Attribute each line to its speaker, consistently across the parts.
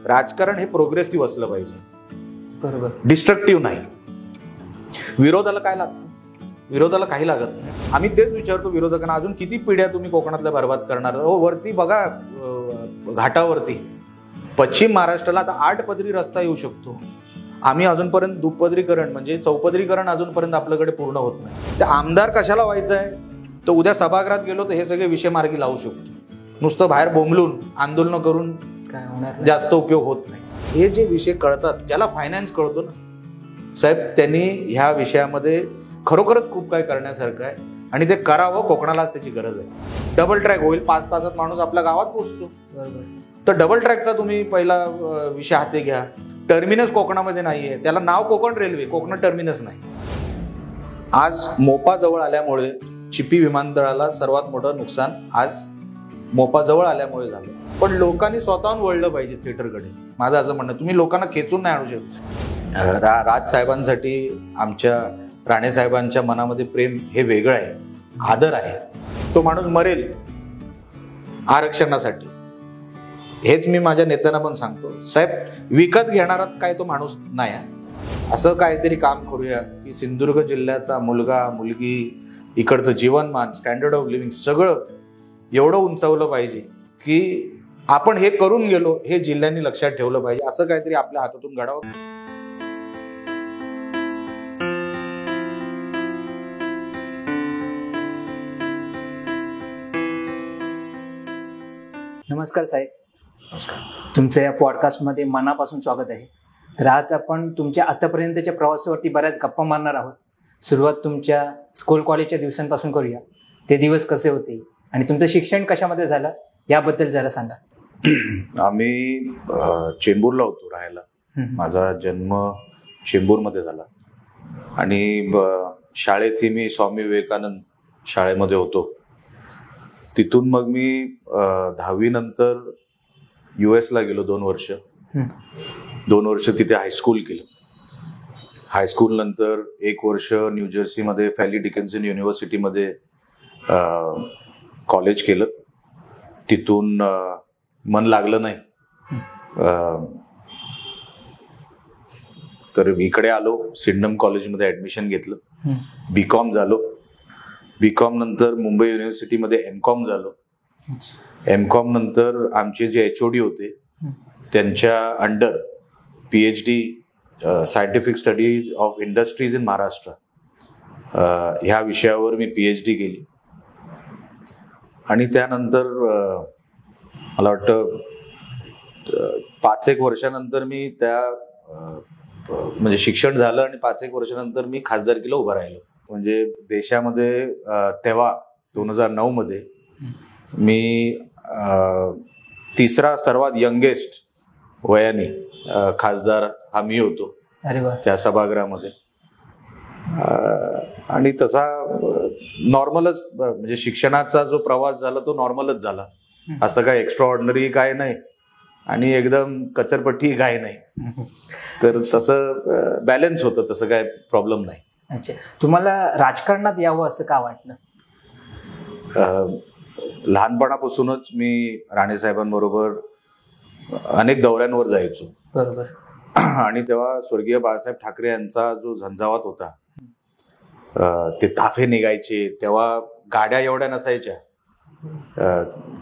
Speaker 1: राजकारण हे प्रोग्रेसिव्ह असलं पाहिजे,
Speaker 2: बरोबर,
Speaker 1: डिस्ट्रक्टिव्ह नाही. विरोधाला काय लागतं? विरोधाला काही लागत नाही. आम्ही तेच विचारतो विरोधकांना, अजून किती पिढ्या तुम्ही कोकणातल्या बरबाद करणार? हो, वरती बघा, घाटावरती पश्चिम महाराष्ट्राला आता 8 पदरी रस्ता येऊ शकतो. आम्ही अजूनपर्यंत दुपदरीकरण म्हणजे चौपदरीकरण अजूनपर्यंत आपल्याकडे पूर्ण होत नाही. ते आमदार कशाला व्हायचं आहे? तर उद्या सभागृहात गेलो तर हे सगळे विषय मार्गी लावू शकतो. नुसतं बाहेर बोंबलून आंदोलन करून
Speaker 2: काय होणार,
Speaker 1: जास्त उपयोग होत नाही. हे जे विषय कळतात, ज्याला फायनान्स कळतो ना साहेब, त्यांनी ह्या विषयामध्ये खरोखरच खूप काय करण्यासारखं आहे आणि ते करावं. कोकणालाच त्याची गरज आहे. डबल ट्रॅक होईल, 5 तासात माणूस आपल्या गावात पोहोचतो.
Speaker 2: बरोबर.
Speaker 1: तर डबल ट्रॅकचा तुम्ही पहिला विषय हाती घ्या. टर्मिनस कोकणामध्ये नाहीये, त्याला नाव कोकण रेल्वे, कोकणात टर्मिनस नाही. आज मोपा जवळ आल्यामुळे चिपी विमानतळाला सर्वात मोठं नुकसान आज मोपा जवळ आल्यामुळे झालं. पण लोकांनी स्वतःहून वळलं पाहिजे थिएटरकडे, माझं असं म्हणणं. तुम्ही लोकांना खेचून नाही आणू शकत. राज साहेबांसाठी आमच्या राणे साहेबांच्या मनामध्ये प्रेम हे वेगळं आहे, आदर आहे. तो माणूस मरेल आरक्षणासाठी, हेच मी माझ्या नेत्यांना पण सांगतो. साहेब, विकत घेणारा काय तो माणूस नाही आहे. असं काहीतरी काम करूया की सिंधुदुर्ग जिल्ह्याचा मुलगा मुलगी, इकडचं जीवनमान, स्टँडर्ड ऑफ लिव्हिंग सगळं एवढं उंचावलं पाहिजे की आपण हे करून गेलो हे जिल्ह्यांनी लक्षात ठेवलं पाहिजे. असं काहीतरी आपल्या हातातून घडावं.
Speaker 2: नमस्कार साहेब.
Speaker 1: नमस्कार.
Speaker 2: तुमचं या पॉडकास्टमध्ये मनापासून स्वागत आहे. तर आज आपण तुमच्या आतापर्यंतच्या प्रवासावरती बऱ्याच गप्पा मारणार आहोत. सुरुवात तुमच्या स्कूल कॉलेजच्या दिवसांपासून करूया. ते दिवस कसे होते आणि तुमचं शिक्षण कशामध्ये झालं याबद्दल जरा सांगा.
Speaker 1: आम्ही चेंबूरला होतो राहायला. माझा जन्म चेंबूरमध्ये झाला आणि शाळेतही मी स्वामी विवेकानंद शाळेमध्ये होतो. तिथून मग मी 10वी नंतर US ला गेलो 2 वर्ष. 2 वर्ष तिथे हायस्कूल केलं. हायस्कूल नंतर 1 वर्ष न्यूजर्सीमध्ये फॅली डिकिन्सन युनिव्हर्सिटीमध्ये कॉलेज केलं. तिथून मन लागलं नाही, तर इकडे आलो. सिडनम कॉलेजमध्ये ऍडमिशन घेतलं. BCom झालो. BCom नंतर मुंबई युनिव्हर्सिटीमध्ये MCom झालो. MCom नंतर आमचे जे HOD होते त्यांच्या under PhD scientific studies of industries in Maharashtra ह्या विषयावर मी PhD केली. आणि त्यानंतर मला वाटतं 5-1 वर्षानंतर मी त्या म्हणजे शिक्षण झालं आणि 5-1 वर्षानंतर मी खासदारकीला उभं राहिलो. म्हणजे देशामध्ये तेव्हा 2009 मध्ये मी 3रा सर्वात यंगेस्ट वयाने खासदार हा मी होतो.
Speaker 2: अरे वा.
Speaker 1: त्या सभागृहामध्ये. आणि तसा नॉर्मलच म्हणजे शिक्षणाचा जो प्रवास झाला तो नॉर्मलच झाला. असं काय एक्स्ट्रा ऑर्डिनरी काय नाही आणि एकदम कचरपट्टी काय नाही. तर तसं बॅलन्स होतं, तसं काय प्रॉब्लेम नाही.
Speaker 2: अच्छा, तुम्हाला राजकारणात यावं असं का वाटलं?
Speaker 1: लहानपणापासूनच मी राणे साहेबांबरोबर अनेक दौऱ्यांवर जायचो.
Speaker 2: बरोबर.
Speaker 1: आणि तेव्हा स्वर्गीय बाळासाहेब ठाकरे यांचा जो झंझावात होता, ते ताफे निघायचे, तेव्हा गाड्या एवढ्या नसायच्या,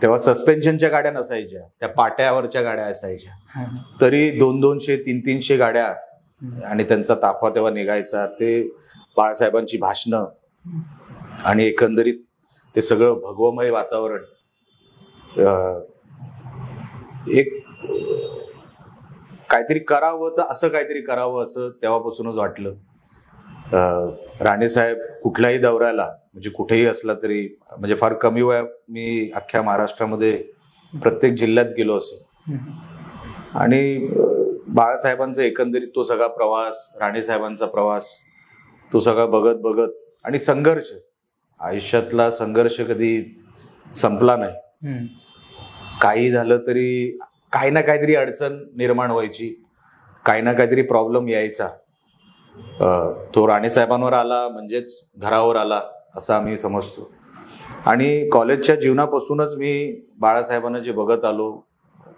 Speaker 1: तेव्हा सस्पेन्शनच्या गाड्या नसायच्या, त्या पाट्यावरच्या गाड्या असायच्या. तरी 200-200, 300-300 गाड्या आणि त्यांचा ताफा तेव्हा निघायचा. ते बाळासाहेबांची भाषणं आणि एकंदरीत ते सगळं भगवमय वातावरण, एक काहीतरी करावं तर असं काहीतरी करावं असं तेव्हापासूनच वाटलं. राणे साहेब कुठल्याही दौऱ्याला म्हणजे कुठेही असला तरी, म्हणजे फार कमी वयात मी अख्ख्या महाराष्ट्रामध्ये प्रत्येक जिल्ह्यात गेलो असेल. आणि बाळासाहेबांचा एकंदरीत तो सगळा प्रवास, राणे साहेबांचा प्रवास, तो सगळा बघत बघत आणि संघर्ष, आयुष्यातला संघर्ष कधी संपला नाही. काही झालं तरी काही ना काहीतरी अडचण निर्माण व्हायची, काही ना काहीतरी प्रॉब्लेम यायचा. तो राणे साहेबांवर आला म्हणजेच घरावर आला असं आम्ही समजतो. आणि कॉलेजच्या जीवनापासूनच मी बाळासाहेबांना जे बघत आलो,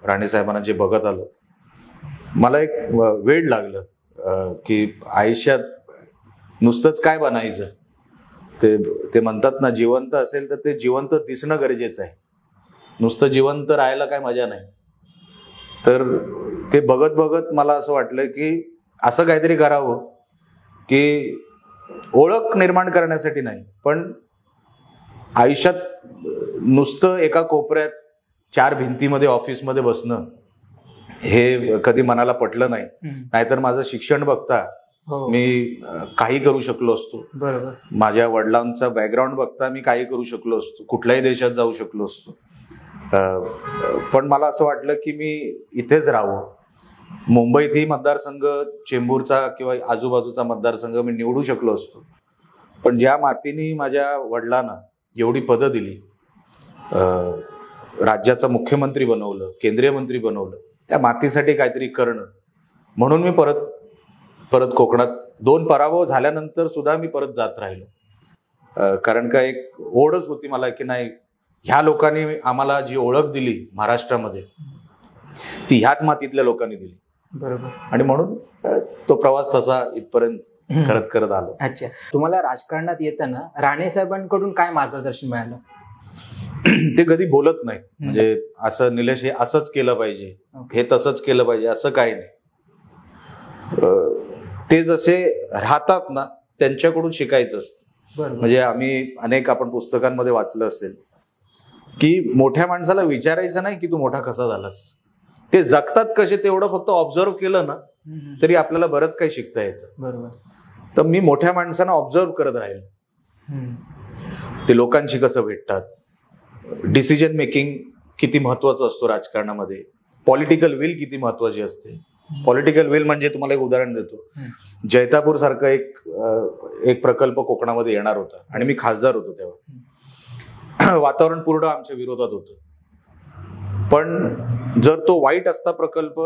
Speaker 1: राणे साहेबांना जे बघत आलो, मला एक वेळ लागलं की आयुष्यात नुसतंच काय बनायचं. ते म्हणतात ना, जिवंत असेल तर ते जिवंत दिसणं गरजेचं आहे. नुसतं जिवंत राहायला काय मजा नाही. तर ते बघत बघत मला असं वाटलं की असं काहीतरी करावं की ओळख निर्माण करण्यासाठी नाही, पण आयुष्यात नुसतं एका कोपऱ्यात 4 भिंतीमध्ये ऑफिसमध्ये बसणं हे कधी मनाला पटलं नाही. नाहीतर माझं शिक्षण बघता मी काही करू शकलो असतो.
Speaker 2: बरोबर.
Speaker 1: माझ्या वडिलांचा बॅकग्राऊंड बघता मी काही करू शकलो असतो, कुठल्याही देशात जाऊ शकलो असतो. पण मला असं वाटलं की मी इथेच राहावं. मुंबईत ही मतदारसंघ, चेंबूरचा किंवा आजूबाजूचा मतदारसंघ मी निवडू शकलो असतो. पण ज्या मातीने माझ्या वडिलांना एवढी पदं दिली, राज्याचा मुख्यमंत्री बनवलं, केंद्रीय मंत्री बनवलं, त्या मातीसाठी काहीतरी करणं म्हणून मी परत कोकणात 2 पराभव झाल्यानंतर सुद्धा मी परत जात राहिलो. कारण का एक ओढच होती मला की नाही, ह्या लोकांनी आम्हाला जी ओळख दिली महाराष्ट्रामध्ये ती ह्याच मातीतल्या लोकांनी दिली.
Speaker 2: बरोबर.
Speaker 1: आणि म्हणून तो प्रवास तसा इथपर्यंत करत आलो.
Speaker 2: अच्छा, तुम्हाला राजकारणात येताना राणे साहेबांकडून काय मार्गदर्शन मिळालं?
Speaker 1: ते कधी बोलत नाही, म्हणजे असं निलेश हे असंच केलं पाहिजे, हे तसंच केलं पाहिजे, असं काही नाही. ते जसे राहतात ना त्यांच्याकडून शिकायचं असतं. म्हणजे आपण पुस्तकांमध्ये वाचलं असेल की मोठ्या माणसाला विचारायचं नाही की तू मोठा कसा झालास, ते जगतात कसे तेवढं फक्त ऑब्झर्व केलं ना तरी आपल्याला बरंच काही शिकता येतं.
Speaker 2: बरोबर.
Speaker 1: तर मी मोठ्या माणसांना ऑब्झर्व करत राहिलो. ते लोकांशी कसं भेटतात, डिसिजन मेकिंग किती महत्वाचं असतो राजकारणामध्ये, पॉलिटिकल विल किती महत्वाची असते. पॉलिटिकल विल म्हणजे तुम्हाला एक उदाहरण देतो. जैतापूर सारखा एक प्रकल्प कोकणामध्ये येणार होता आणि मी खासदार होतो तेव्हा. वातावरण पूर्ण आमच्या विरोधात होतं. पण जर तो वाईट असता प्रकल्प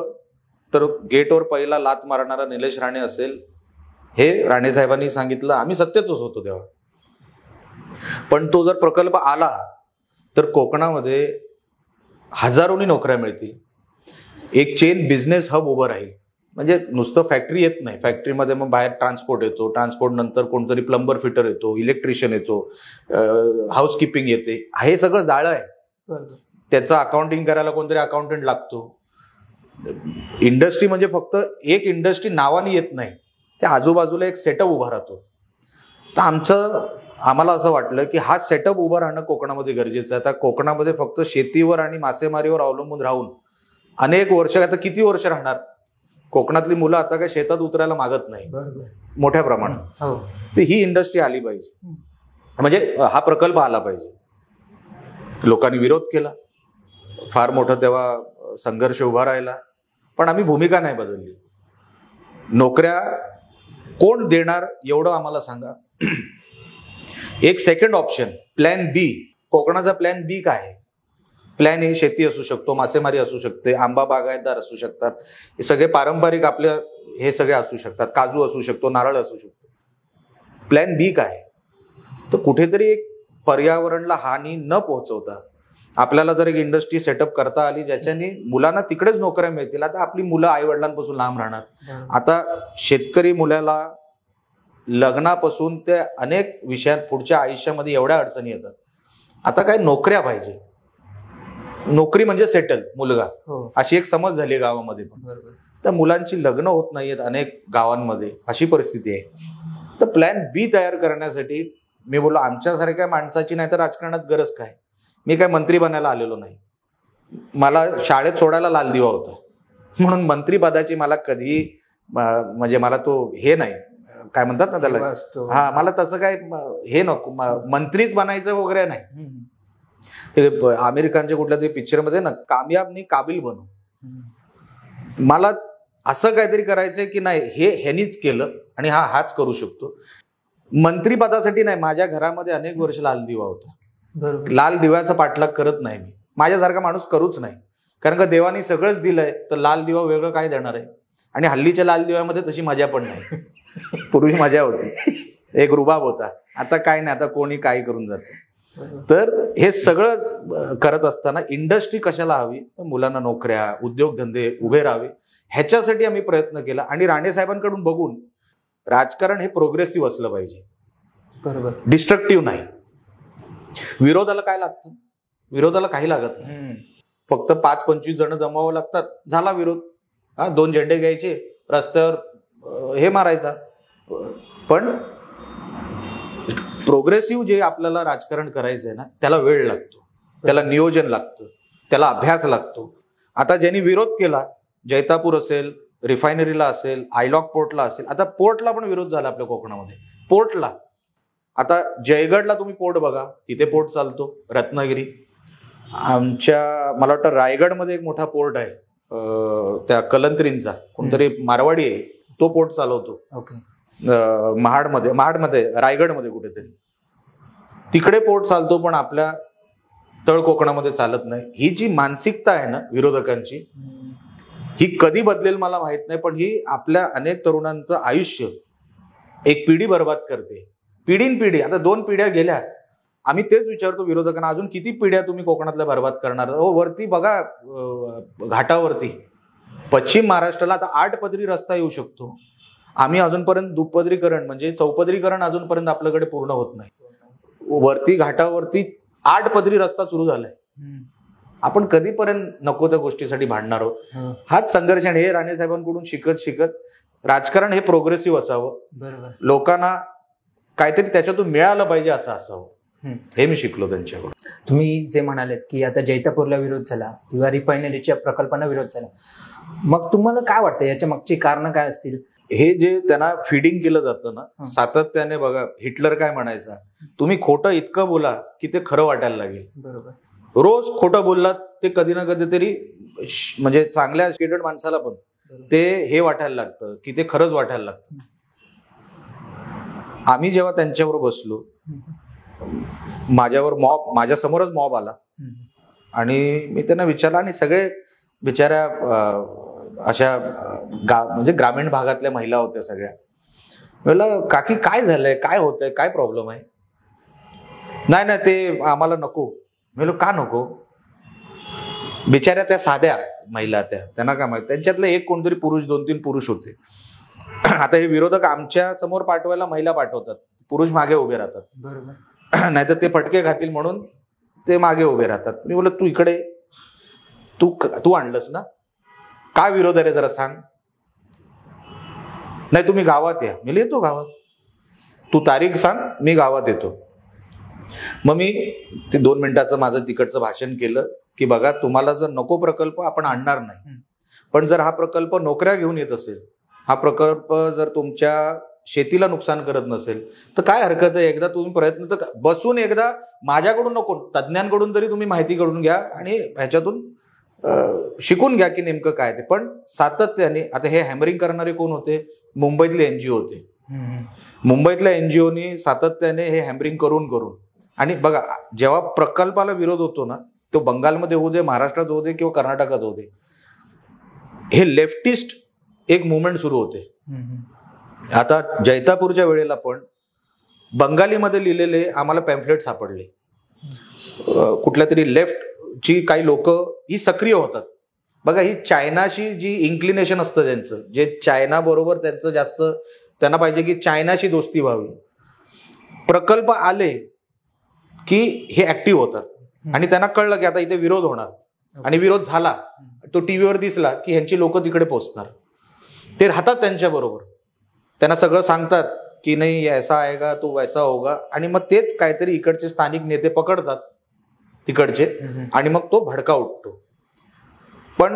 Speaker 1: तर गेटवर पहिला लात मारणारा निलेश राणे असेल हे राणे साहेबांनी सांगितलं. आम्ही सत्तेतच होतो तेव्हा. पण तो जर प्रकल्प आला तर कोकणामध्ये हजारोनी नोकऱ्या मिळतील, एक चेन बिझनेस हब उभं राहील. म्हणजे नुसतं फॅक्टरी येत नाही, फॅक्टरीमध्ये मग बाहेर ट्रान्सपोर्ट येतो, ट्रान्सपोर्ट नंतर कोणतरी प्लंबर फिटर येतो, इलेक्ट्रिशियन येतो, हाऊसकीपिंग येते. हे सगळं जाळं आहे. त्याचं अकाउंटिंग करायला कोणतरी अकाउंटंट लागतो. इंडस्ट्री म्हणजे फक्त एक इंडस्ट्री नावाने येत नाही, त्या आजूबाजूला एक सेटअप उभा राहतो. तर आम्हाला असं वाटलं की हा सेटअप उभं राहणं कोकणामध्ये गरजेचं आहे. आता कोकणामध्ये फक्त शेतीवर आणि मासेमारीवर अवलंबून राहून अनेक वर्ष, आता किती वर्ष राहणार? कोकणातली मुलं आता काय शेतात उतरायला मागत नाही मोठ्या प्रमाणात. तर ही इंडस्ट्री आली पाहिजे, म्हणजे हा प्रकल्प आला पाहिजे. लोकांनी विरोध केला, फार मोठा तेव्हा संघर्ष उभा राहिला, पण आम्ही भूमिका नाही बदलली. नोकऱ्या कोण देणार एवढं आम्हाला सांगा. एक सेकंड ऑप्शन, प्लॅन बी. कोकणाचा प्लॅन बी काय आहे? प्लॅन ए शेती असू शकतो, मासेमारी असू शकते, आंबा बागायतदार असू शकतात, हे सगळे पारंपरिक आपल्या हे सगळे असू शकतात, काजू असू शकतो, नारळ असू शकतो. प्लॅन बी काय? तर कुठेतरी एक पर्यावरणाला हानी न पोहोचवता आपल्याला जर एक इंडस्ट्री सेटअप करता आली ज्याच्याने मुलांना तिकडेच नोकऱ्या मिळतील. आता आपली मुलं आई वडिलांपासून लांब राहणार. आता शेतकरी मुलाला लग्नापासून ते अनेक विषयात पुढच्या आयुष्यामध्ये एवढ्या अडचणी येतात. आता काय नोकऱ्या पाहिजे, नोकरी म्हणजे सेटल मुलगा, अशी एक समज झाली गावामध्ये. पण तर मुलांची लग्न होत नाहीयेत अनेक गावांमध्ये, अशी परिस्थिती आहे. तर प्लॅन बी तयार करण्यासाठी मी बोललो आमच्यासारख्या माणसाची नाही तर राजकारणात गरज काय. मी काय मंत्री बनायला आलेलो नाही, मला शाळेत सोडायला लाल दिवा होता, म्हणून मंत्रीपदाची मला कधी म्हणजे मला तो हे नाही, काय म्हणतात ना त्याला, हा मला तसं काय हे नको, मंत्रीच बनायचं वगैरे नाही. ते आमिर खानच्या कुठल्या तरी पिक्चरमध्ये ना, कामयाब नाही काबिल बनू. मला असं काहीतरी करायचंय की नाही हे ह्यानीच केलं आणि हाच करू शकतो. मंत्रीपदासाठी नाही, माझ्या घरामध्ये अनेक वर्ष लाल दिवा होता. लाल दिव्याचा पाठलाग करत नाही मी, माझ्यासारखा माणूस करूच नाही. कारण का देवानी सगळंच दिलंय तर लाल दिवा वेगळं काय देणार आहे. आणि हल्लीच्या लाल दिव्यामध्ये तशी मजा पण नाही. पूर्वी मजा होती, एक रुबाब होता. आता काय नाही, आता कोणी काही करून जातं. तर हे सगळं करत असताना इंडस्ट्री कशाला हवी, तर मुलांना नोकऱ्या, उद्योगधंदे उभे राहावे ह्याच्यासाठी आम्ही प्रयत्न केला. आणि राणे साहेबांकडून बघून राजकारण हे प्रोग्रेसिव्ह असलं पाहिजे,
Speaker 2: बरोबर,
Speaker 1: डिस्ट्रक्टिव्ह नाही. विरोधाला काय लागतं? विरोधाला काही लागत नाही. फक्त 5-25 जण जमावं लागतात, झाला विरोध. 2 झेंडे घ्यायचे, रस्त्यावर हे मारायचा. पण प्रोग्रेसिव्ह जे आपल्याला राजकारण करायचं आहे ना, त्याला वेळ लागतो, त्याला नियोजन लागतं, त्याला अभ्यास लागतो. आता ज्यांनी विरोध केला, जैतापूर असेल, रिफायनरीला असेल, आयलॉग पोर्टला असेल, आता पोर्टला पण विरोध झाला आपल्या कोकणामध्ये. पोर्टला आता जयगडला तुम्ही पोर्ट बघा, तिथे पोर्ट चालतो. रत्नागिरी, आमच्या मला वाटतं रायगडमध्ये एक मोठा पोर्ट आहे, त्या कलंत्रींचा कोणतरी मारवाडी आहे, तो पोर्ट चालवतो.
Speaker 2: ओके.
Speaker 1: महाडमध्ये रायगडमध्ये कुठेतरी तिकडे पोर्ट चालतो, पण आपल्या तळ कोकणामध्ये चालत नाही. ही जी मानसिकता आहे ना विरोधकांची, ही कधी बदलेल मला माहित नाही, पण ही आपल्या अनेक तरुणांचं आयुष्य एक पिढी बर्बाद करते. पिढीन पिढी, आता 2 पिढ्या गेल्या. आम्ही तेच विचारतो विरोधकांना, अजून किती पिढ्या तुम्ही कोकणातल्या बर्बाद करणार? वरती बघा, घाटावरती पश्चिम महाराष्ट्राला आता 8 पदरी रस्ता येऊ शकतो. आम्ही अजूनपर्यंत दुपदरीकरण म्हणजे चौपदरीकरण अजूनपर्यंत आपल्याकडे पूर्ण होत नाही. वरती घाटावरती 8 पदरी रस्ता सुरू झालाय. आपण कधीपर्यंत नको त्या गोष्टीसाठी भांडणार आहोत? हाच संघर्ष. आणि हे राणे साहेबांकडून शिकत शिकत राजकारण हे प्रोग्रेसिव्ह असावं,
Speaker 2: बरोबर,
Speaker 1: लोकांना काहीतरी त्याच्यातून मिळालं पाहिजे असं असावं, हे मी शिकलो त्यांच्याकडून.
Speaker 2: तुम्ही जे म्हणालेत की आता जैतापूरला विरोध झाला किंवा रिफायनरीच्या प्रकल्पांना विरोध झाला, मग तुम्हाला काय वाटतं याच्या मागची कारणं काय असतील?
Speaker 1: हे जे त्यांना फिडिंग केलं जातं ना सातत्याने, बघा हिटलर काय म्हणायचा, तुम्ही खोटं इतकं बोला की ते खरं वाटायला लागेल.
Speaker 2: बरोबर,
Speaker 1: रोज खोटं बोललात ते कधी ना कधीतरी म्हणजे चांगल्या एज्युकेटेड माणसाला पण ते हे वाटायला लागतं की ते खरंच वाटायला लागतं. आम्ही जेव्हा त्यांच्यावर बसलो, माझ्या समोरच मॉब आला आणि मी त्यांना विचारलं, आणि सगळे बिचाऱ्या अशा म्हणजे ग्रामीण भागातल्या महिला होत्या सगळ्या. म्हणलं काकी काय झालंय, काय होतंय, काय प्रॉब्लेम आहे? नाही ते आम्हाला नको. म्हणलं का नको? बिचाऱ्या त्या साध्या महिला, त्यांना काय माहिती, त्यांच्यातले एक कोणतरी पुरुष, 2-3 पुरुष होते. आता हे विरोधक आमच्या समोर पाठवायला महिला पाठवतात, पुरुष मागे उभे राहतात.
Speaker 2: बरोबर,
Speaker 1: नाहीतर ते फटके खातील म्हणून ते मागे उभे राहतात. मी बोललो तू इकडे, तू आणलंस ना, काय विरोध आहे जरा सांग. नाही तुम्ही गावात या. मी येतो गावात, तू तारीख सांग, मी गावात येतो. मग मी ते 2 मिनिटाचं माझं तिकडचं भाषण केलं की बघा, तुम्हाला जर नको प्रकल्प आपण आणणार नाही, पण जर हा प्रकल्प नोकऱ्या घेऊन येत असेल, हा प्रकल्प जर तुमच्या शेतीला नुकसान करत नसेल, तर काय हरकत आहे, एकदा तुम्ही प्रयत्न तर बसून एकदा माझ्याकडून नको, तज्ज्ञांकडून तरी तुम्ही माहिती काढून घ्या आणि ह्याच्यातून शिकून घ्या की नेमकं काय ते. पण सातत्याने आता हे हॅमरिंग करणारे कोण होते? मुंबईतले एनजीओ होते. मुंबईतल्या एनजीओनी सातत्याने हे हॅमरिंग करून आणि बघा, जेव्हा प्रकल्पाला विरोध होतो ना, तो बंगालमध्ये होऊ दे, महाराष्ट्रात होऊ दे किंवा कर्नाटकात होऊ दे, हे लेफ्टिस्ट एक मुवमेंट सुरू होते. आता जैतापूरच्या वेळेला पण बंगालीमध्ये लिहिलेले आम्हाला पॅम्फलेट सापडले. कुठल्या तरी लेफ्टची काही लोक ही सक्रिय होतात. बघा, ही चायनाशी जी इन्क्लिनेशन असतं त्यांचं, जे चायना बरोबर त्यांचं जास्त, त्यांना पाहिजे की चायनाशी दोस्ती व्हावी. प्रकल्प आले की हे ऍक्टिव्ह होतात आणि त्यांना कळलं की आता इथे विरोध होणार, आणि विरोध झाला, तो टीव्हीवर दिसला की ह्यांची लोक तिकडे पोहोचणार. ते राहतात त्यांच्या बरोबर, त्यांना सगळं सांगतात की नाही ऐसा आएगा तो वैसा होगा, आणि मग तेच काहीतरी इकडचे स्थानिक नेते पकडतात तिकडचे, आणि मग तो भडका उठतो. पण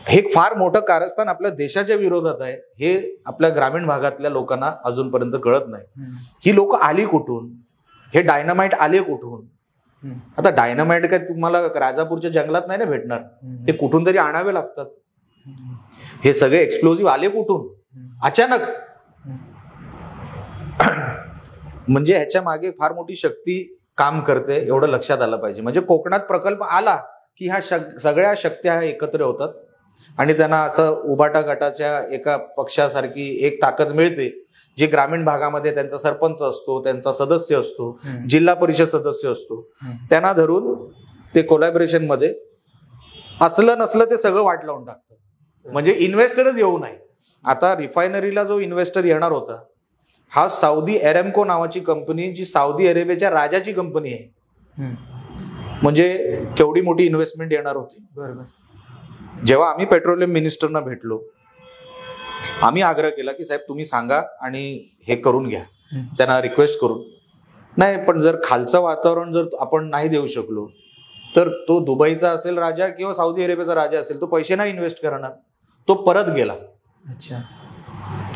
Speaker 1: हे फार मोठं कारस्थान आपल्या देशाच्या विरोधात आहे, हे आपल्या ग्रामीण भागातल्या लोकांना अजूनपर्यंत कळत नाही. ही लोक आली कुठून, हे डायनामाइट आले कुठून? आता डायनामाइट काय तुम्हाला राजापूरच्या जंगलात नाही ना भेटणार, ते कुठून तरी आणावे लागतात. हे सगळे एक्सप्लोजिव्ह आले कुठून? अचानक. म्हणजे ह्याच्या मागे फार मोठी शक्ती काम करते, एवढं लक्षात आलं पाहिजे. म्हणजे कोकणात प्रकल्प आला की ह्या सगळ्या शक्त्या एकत्र होतात आणि त्यांना असं उभाटा गटाच्या एका पक्षासारखी एक ताकद मिळते जे ग्रामीण भागामध्ये त्यांचा सरपंच असतो, त्यांचा सदस्य असतो, जिल्हा परिषद सदस्य असतो, त्यांना धरून ते कोलॅबोरेशन मध्ये असलं नसलं ते सगळं वाट लावून टाकतात. म्हणजे इन्व्हेस्टरच येऊ नये. आता रिफायनरीला जो इन्व्हेस्टर येणार होता हा सौदी अरेमको नावाची कंपनी, जी सौदी अरेबियाच्या राजाची कंपनी आहे. म्हणजे केवढी मोठी इन्व्हेस्टमेंट येणार होती.
Speaker 2: बरोबर.
Speaker 1: जेव्हा आम्ही पेट्रोलियम मिनिस्टरना भेटलो, आम्ही आग्रह केला की साहेब तुम्ही सांगा आणि हे करून घ्या, त्यांना रिक्वेस्ट करून. नाही, पण जर खालचं वातावरण जर आपण नाही देऊ शकलो तर तो दुबईचा असेल राजा किंवा सौदी अरेबियाचा राजा असेल, तो पैसे नाही इन्व्हेस्ट करणार, तो परत गेला.
Speaker 2: अच्छा.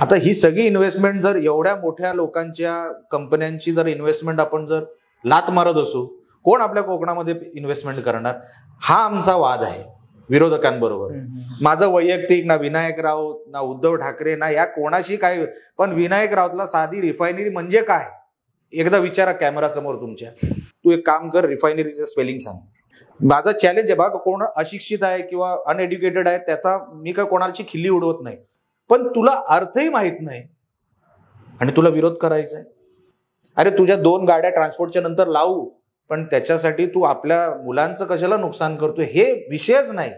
Speaker 1: आता ही सगळी इन्व्हेस्टमेंट जर एवढ्या मोठ्या लोकांच्या कंपन्यांची जर इन्व्हेस्टमेंट आपण जर लात मारत असू, कोण आपल्या कोकणामध्ये इन्व्हेस्टमेंट करणार? हा आमचा वाद आहे विरोधकांबरोबर. माझं वैयक्तिक ना विनायक राऊत ना उद्धव ठाकरे ना या कोणाशी काय, पण विनायक राऊतला साधी रिफायनरी म्हणजे काय एकदा विचारा कॅमेरा समोर तुमच्या. तू एक काम कर, रिफायनरीचं स्पेलिंग सांग. माझा चॅलेंज आहे बघ, कोण अशिक्षित आहे किंवा अनएड्युकेटेड आहे त्याचा मी काय कोणाची खिल्ली उडवत नाही, पण तुला अर्थही माहित नाही आणि तुला विरोध करायचा आहे. अरे तुझ्या 2 गाड्या ट्रान्सपोर्टच्या नंतर लावू, पण त्याच्यासाठी तू आपल्या मुलांचं कशाला नुकसान करतोय हे विषयच नाही.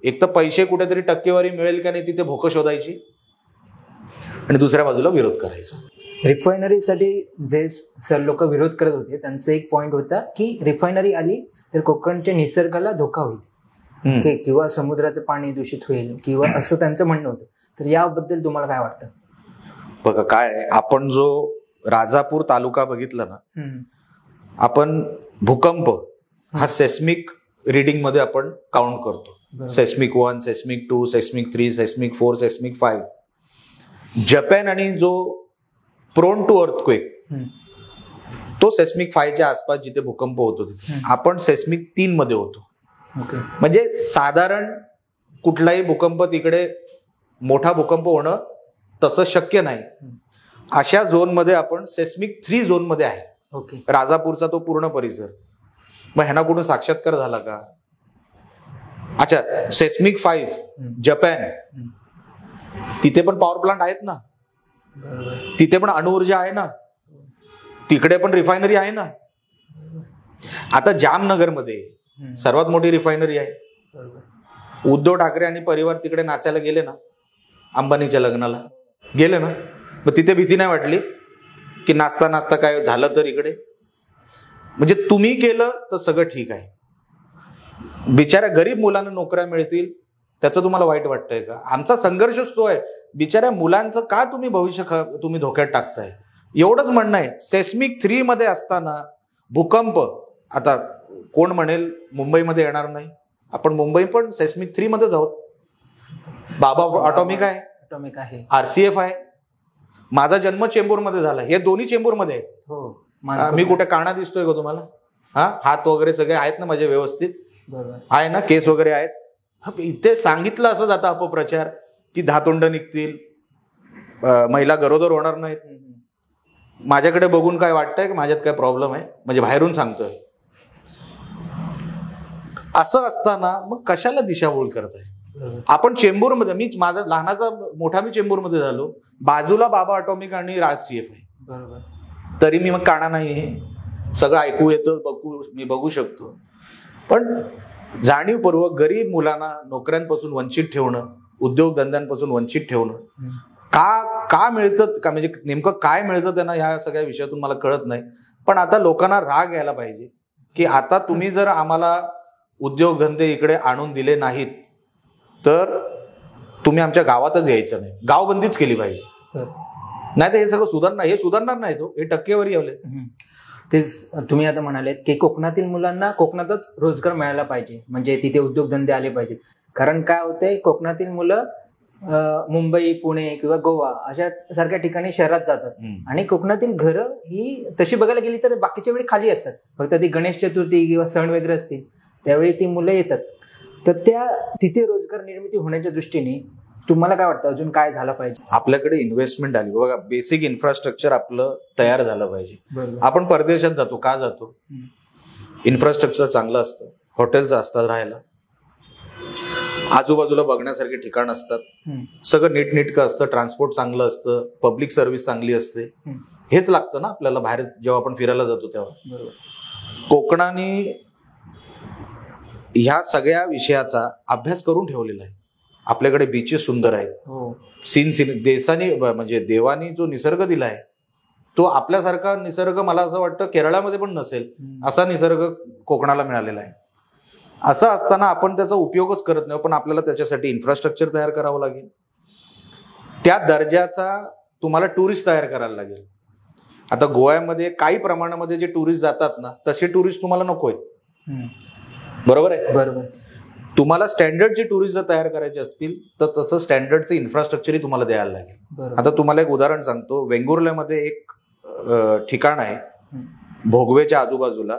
Speaker 1: एक तर पैसे कुठेतरी टक्केवारी मिळेल का नाही तिथे भोकं शोधायची आणि दुसऱ्या बाजूला विरोध करायचा.
Speaker 2: रिफायनरीसाठी जे सर लोक विरोध करत होते त्यांचा एक पॉइंट होता की रिफायनरी आली तर कोकणच्या निसर्गाला धोका होईल किंवा समुद्राचं पाणी दूषित होईल किंवा असं त्यांचं म्हणणं होतं. तर याबद्दल तुम्हाला काय वाटतं?
Speaker 1: बघा काय, आपण जो राजापूर तालुका बघितला ना, आपण भूकंप हा सेस्मिक रिडिंग मध्ये आपण काउंट करतो. Seismic 1, seismic 2, seismic 3, seismic 4, seismic 5. Japan आणि जो प्रोन टू अर्थक्वेक तो सेस्मिक 5च्या आसपास जिथे भूकंप होतो तिथे आपण सेस्मिक 3 मध्ये होतो. म्हणजे साधारण कुठलाही भूकंप तिकडे मोठा भूकंप होणं तसं शक्य नाही. अशा झोन मध्ये आपण सेस्मिक 3 झोन मध्ये आहे. राजापूरचा तो पूर्ण परिसर. मग ह्यांना कुठून साक्षात्कार झाला का? अच्छा, सेस्मिक 5 जपान, तिथे पण पॉवर प्लांट आहेत ना, तिथे पण अणुऊर्जा आहे ना, तिकडे पण रिफायनरी आहे ना. आता जामनगर मध्ये सर्वात मोठी रिफायनरी आहे. उद्धव ठाकरे आणि परिवार तिकडे नाचायला गेले ना, अंबानीच्या लग्नाला गेले ना, मग तिथे भीती नाही वाटली की नाचता नाचता काय झालं तर इकडे? म्हणजे तुम्ही केलं तर सगळं ठीक आहे. बिचाऱ्या गरीब मुलांना नोकऱ्या मिळतील त्याचं तुम्हाला वाईट वाटतंय का? आमचा संघर्षच तो आहे. बिचाऱ्या मुलांचं का तुम्ही भविष्य तुम्ही धोक्यात टाकताय? एवढंच म्हणणं आहे. सेस्मिक 3 मध्ये असताना भूकंप, आता कोण म्हणेल मुंबईमध्ये येणार नाही, आपण मुंबई पण सेस्मिक 3 मध्येच आहोत. बाबा अटॉमिक आहे, RCF आहे. माझा जन्म चेंबूरमध्ये झाला, हे दोन्ही चेंबूरमध्ये आहेत. मी कुठे काना दिसतोय का तुम्हाला? हात वगैरे सगळे आहेत ना माझे व्यवस्थित? आहे ना, केस वगैरे आहेत. इथे सांगितलं असं जातं अपप्रचार की धातोंड निघतील, महिला गरोदर होणार नाहीत. माझ्याकडे बघून काय वाटतंय की माझ्यात काय प्रॉब्लेम आहे? म्हणजे बाहेरून सांगतोय. असं असताना मग कशाला दिशाभूल करताय? आपण चेंबूरमध्ये, मी माझा लहानाचा मोठा मी चेंबूरमध्ये झालो, बाजूला बाबा अटॉमिक आणि RCF आहे. बरोबर. तरी मी मग काना नाही, हे सगळं ऐकू येतं, मी बघू शकतो. पण जाणीवपूर्वक गरीब मुलांना नोकऱ्यांपासून वंचित ठेवणं, उद्योगधंद्यांपासून वंचित ठेवणं का मिळतं का, म्हणजे नेमकं काय मिळतं त्यांना ह्या सगळ्या विषयातून मला कळत नाही. पण आता लोकांना राग यायला पाहिजे की आता तुम्ही जर आम्हाला उद्योगधंदे इकडे आणून दिले नाहीत तर तुम्ही आमच्या गावातच यायचं नाही, गावबंदीच केली पाहिजे. नाही तर हे सगळं हे सुधारणार नाही. तो हे टक्केवारी आले.
Speaker 2: तेच तुम्ही आता म्हणालेत की कोकणातील मुलांना कोकणातच रोजगार मिळाला पाहिजे, म्हणजे तिथे उद्योगधंदे आले पाहिजेत. कारण काय होतंय, कोकणातील मुलं मुंबई, पुणे किंवा गोवा अशा सारख्या ठिकाणी शहरात जातात आणि कोकणातील घरं ही तशी बघायला गेली तर बाकीच्या वेळी खाली असतात. फक्त ती गणेश चतुर्थी किंवा सण वगैरे असतील त्यावेळी ती मुलं येतात. तर तिथे रोजगार निर्मिती होण्याच्या दृष्टीने तुम्हाला काय वाटतं अजून काय झालं पाहिजे?
Speaker 1: आपल्याकडे इन्व्हेस्टमेंट आली बघा, बेसिक इन्फ्रास्ट्रक्चर आपलं तयार झालं पाहिजे. आपण परदेशात जातो, का जातो? इन्फ्रास्ट्रक्चर चांगलं असतं, हॉटेल्स असतात राहायला. आजूबाजूला बघण्यासारखे ठिकाण असतात, सगळं नीटनेटकं असतं, ट्रान्सपोर्ट चांगलं असतं, पब्लिक सर्व्हिस चांगली असते. हेच लागतं ना आपल्याला बाहेर जेव्हा आपण फिरायला जातो तेव्हा. कोकणाने ह्या सगळ्या विषयाचा अभ्यास करून ठेवलेला आहे. आपल्याकडे बीचेस सुंदर आहेत, देशाने म्हणजे देवानी जो निसर्ग दिलाय तो आपल्यासारखा निसर्ग मला असं वाटतं केरळामध्ये पण नसेल असा निसर्ग कोकणाला मिळालेला आहे. असं असताना आपण त्याचा उपयोगच करत नाही, पण आपल्याला त्याच्यासाठी इन्फ्रास्ट्रक्चर तयार करावं लागेल, त्या दर्जाचा तुम्हाला टुरिस्ट तयार करायला लागेल. आता गोव्यामध्ये काही प्रमाणामध्ये जे टुरिस्ट जातात ना तसे टुरिस्ट तुम्हाला नको आहेत. बरोबर आहे?
Speaker 2: बरोबर.
Speaker 1: तुम्हाला स्टँडर्डचे टुरिस्ट जर तयार करायचे असतील तर तसं स्टँडर्डचं इन्फ्रास्ट्रक्चरही तुम्हाला द्यायला लागेल. आता तुम्हाला एक उदाहरण सांगतो. वेंगुर्ल्यामध्ये एक ठिकाण आहे भोगवेच्या आजूबाजूला,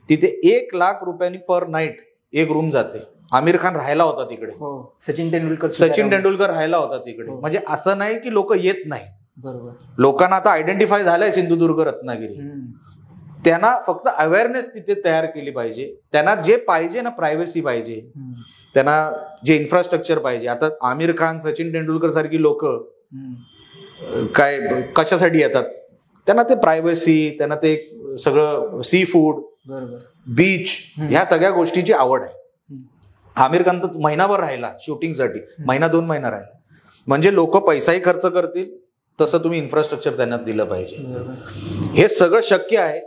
Speaker 1: तिथे 1 लाख रुपयांनी पर नाईट एक रूम जाते. आमिर खान राहायला होता तिकडे,
Speaker 2: सचिन
Speaker 1: तेंडुलकर राहायला होता तिकडे. म्हणजे असं नाही की लोक येत नाही.
Speaker 2: बरोबर.
Speaker 1: लोकांना आता आयडेंटिफाय झालंय सिंधुदुर्ग रत्नागिरी. त्यांना फक्त अवेअरनेस तिथे तयार केली पाहिजे. त्यांना जे पाहिजे ना, प्रायव्हसी पाहिजे, त्यांना जे इन्फ्रास्ट्रक्चर पाहिजे. आता आमिर खान, सचिन तेंडुलकर सारखी लोक काय कशासाठी येतात? त्यांना ते प्रायव्हसी, त्यांना ते सगळं सी फूड, बीच, ह्या सगळ्या गोष्टीची आवड आहे. आमिर खान तर महिनाभर राहिला शूटिंगसाठी, 1-2 महिना राहिला. म्हणजे लोक पैसाही खर्च करतील तसं तुम्ही इन्फ्रास्ट्रक्चर त्यांना दिलं पाहिजे. हे सगळं शक्य आहे,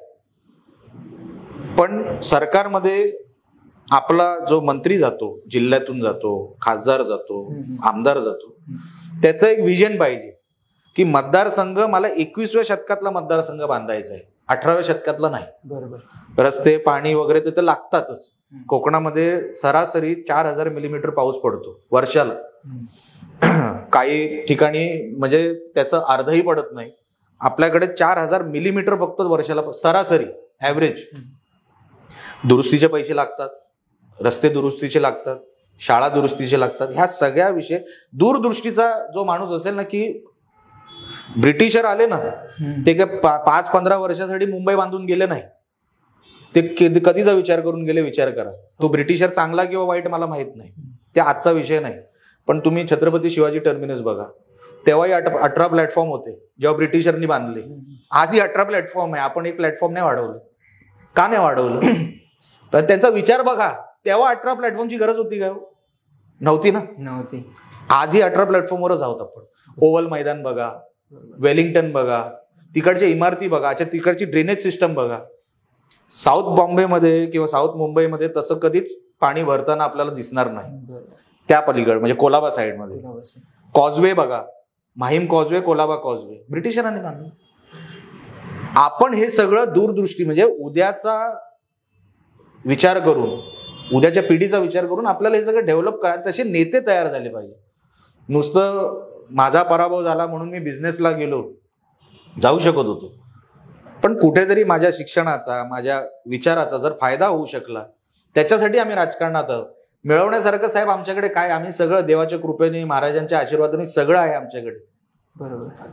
Speaker 1: पण सरकारमध्ये आपला जो मंत्री जातो, जिल्ह्यातून जातो, खासदार जातो, आमदार जातो, त्याचं एक विजन पाहिजे की मतदारसंघ मला 21व्या शतकातला मतदारसंघ बांधायचा आहे, 18व्या शतकातला नाही.
Speaker 2: बरोबर.
Speaker 1: रस्ते, पाणी वगैरे ते लागतातच. कोकणामध्ये सरासरी 4000 मिलीमीटर पाऊस पडतो वर्षाला. काही ठिकाणी म्हणजे त्याचं अर्धही पडत नाही. आपल्याकडे 4000 मिलीमीटर फक्त वर्षाला सरासरी ऍव्हरेज. दुरुस्तीचे पैसे लागतात, रस्ते दुरुस्तीचे लागतात, शाळा दुरुस्तीचे लागतात. ह्या सगळ्या विषय दूरदृष्टीचा जो माणूस असेल ना, की ब्रिटिशर आले ना ते काय 5-15 वर्षासाठी मुंबई बांधून गेले नाही, ते कधीचा विचार करून गेले विचार करा. तो ब्रिटिशर चांगला किंवा वाईट मला माहित नाही, ते आजचा विषय नाही. पण तुम्ही छत्रपती शिवाजी टर्मिनस बघा, तेव्हाही 18 प्लॅटफॉर्म होते जेव्हा ब्रिटिशरनी बांधले. आजही 18 प्लॅटफॉर्म आहे. आपण एक प्लॅटफॉर्म नाही वाढवलं. का नाही वाढवलं? तर त्यांचा विचार बघा. तेव्हा 18 प्लॅटफॉर्मची गरज होती का? नव्हती ना.
Speaker 2: नव्हती.
Speaker 1: आजही 18 प्लॅटफॉर्मवरच आहोत आपण. ओव्हल मैदान बघा, वेलिंग्टन बघा, तिकडच्या इमारती बघा, तिकडची ड्रेनेज सिस्टम बघा. साऊथ बॉम्बेमध्ये किंवा साऊथ मुंबईमध्ये तसं कधीच पाणी भरताना आपल्याला दिसणार नाही. त्या पलीकडे म्हणजे कोलाबा साईडमध्ये कॉजवे बघा, माहीम कॉजवे, कोलाबा कॉजवे ब्रिटिशरांनी बांधलं. आपण हे सगळं दूरदृष्टी म्हणजे उद्याचा विचार करून, उद्याच्या पिढीचा विचार करून आपल्याला हे सगळं डेव्हलप करायला तसे नेते तयार झाले पाहिजे. नुसतं माझा पराभव झाला म्हणून मी बिझनेसला गेलो, जाऊ शकत होतो, पण कुठेतरी माझ्या शिक्षणाचा, माझ्या विचाराचा जर फायदा होऊ शकला, त्याच्यासाठी आम्ही राजकारणात आहोत. मिळवण्यासारखं साहेब आमच्याकडे काय? आम्ही सगळं देवाच्या कृपेने, महाराजांच्या आशीर्वादाने सगळं आहे आमच्याकडे.
Speaker 2: बरोबर.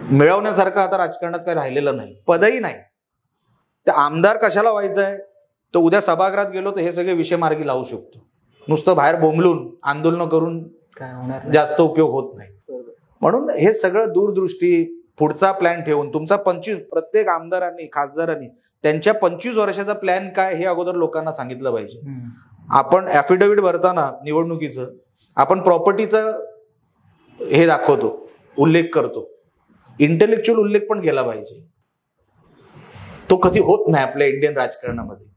Speaker 1: मिळवण्यासारखं आता राजकारणात काय राहिलेलं नाही, पदही नाही. तर आमदार कशाला व्हायचं आहे? तर उद्या सभागृहात गेलो तर हे सगळे विषय मार्गी लावू शकतो. नुसतं बाहेर बोंबलून आंदोलन करून
Speaker 2: काय होणार,
Speaker 1: जास्त उपयोग होत नाही. म्हणून हे सगळं दूरदृष्टी, पुढचा प्लॅन ठेवून तुमचा प्रत्येक आमदारांनी, खासदारांनी त्यांच्या 25 वर्षाचा प्लॅन काय हे अगोदर लोकांना सांगितलं पाहिजे. आपण ऍफिडेव्हिट भरताना निवडणुकीचं आपण प्रॉपर्टीचं हे दाखवतो, उल्लेख करतो, इंटेलेक्च्युअल उल्लेख पण केला पाहिजे. तो कधी होत नाही आपल्या इंडियन राजकारणामध्ये.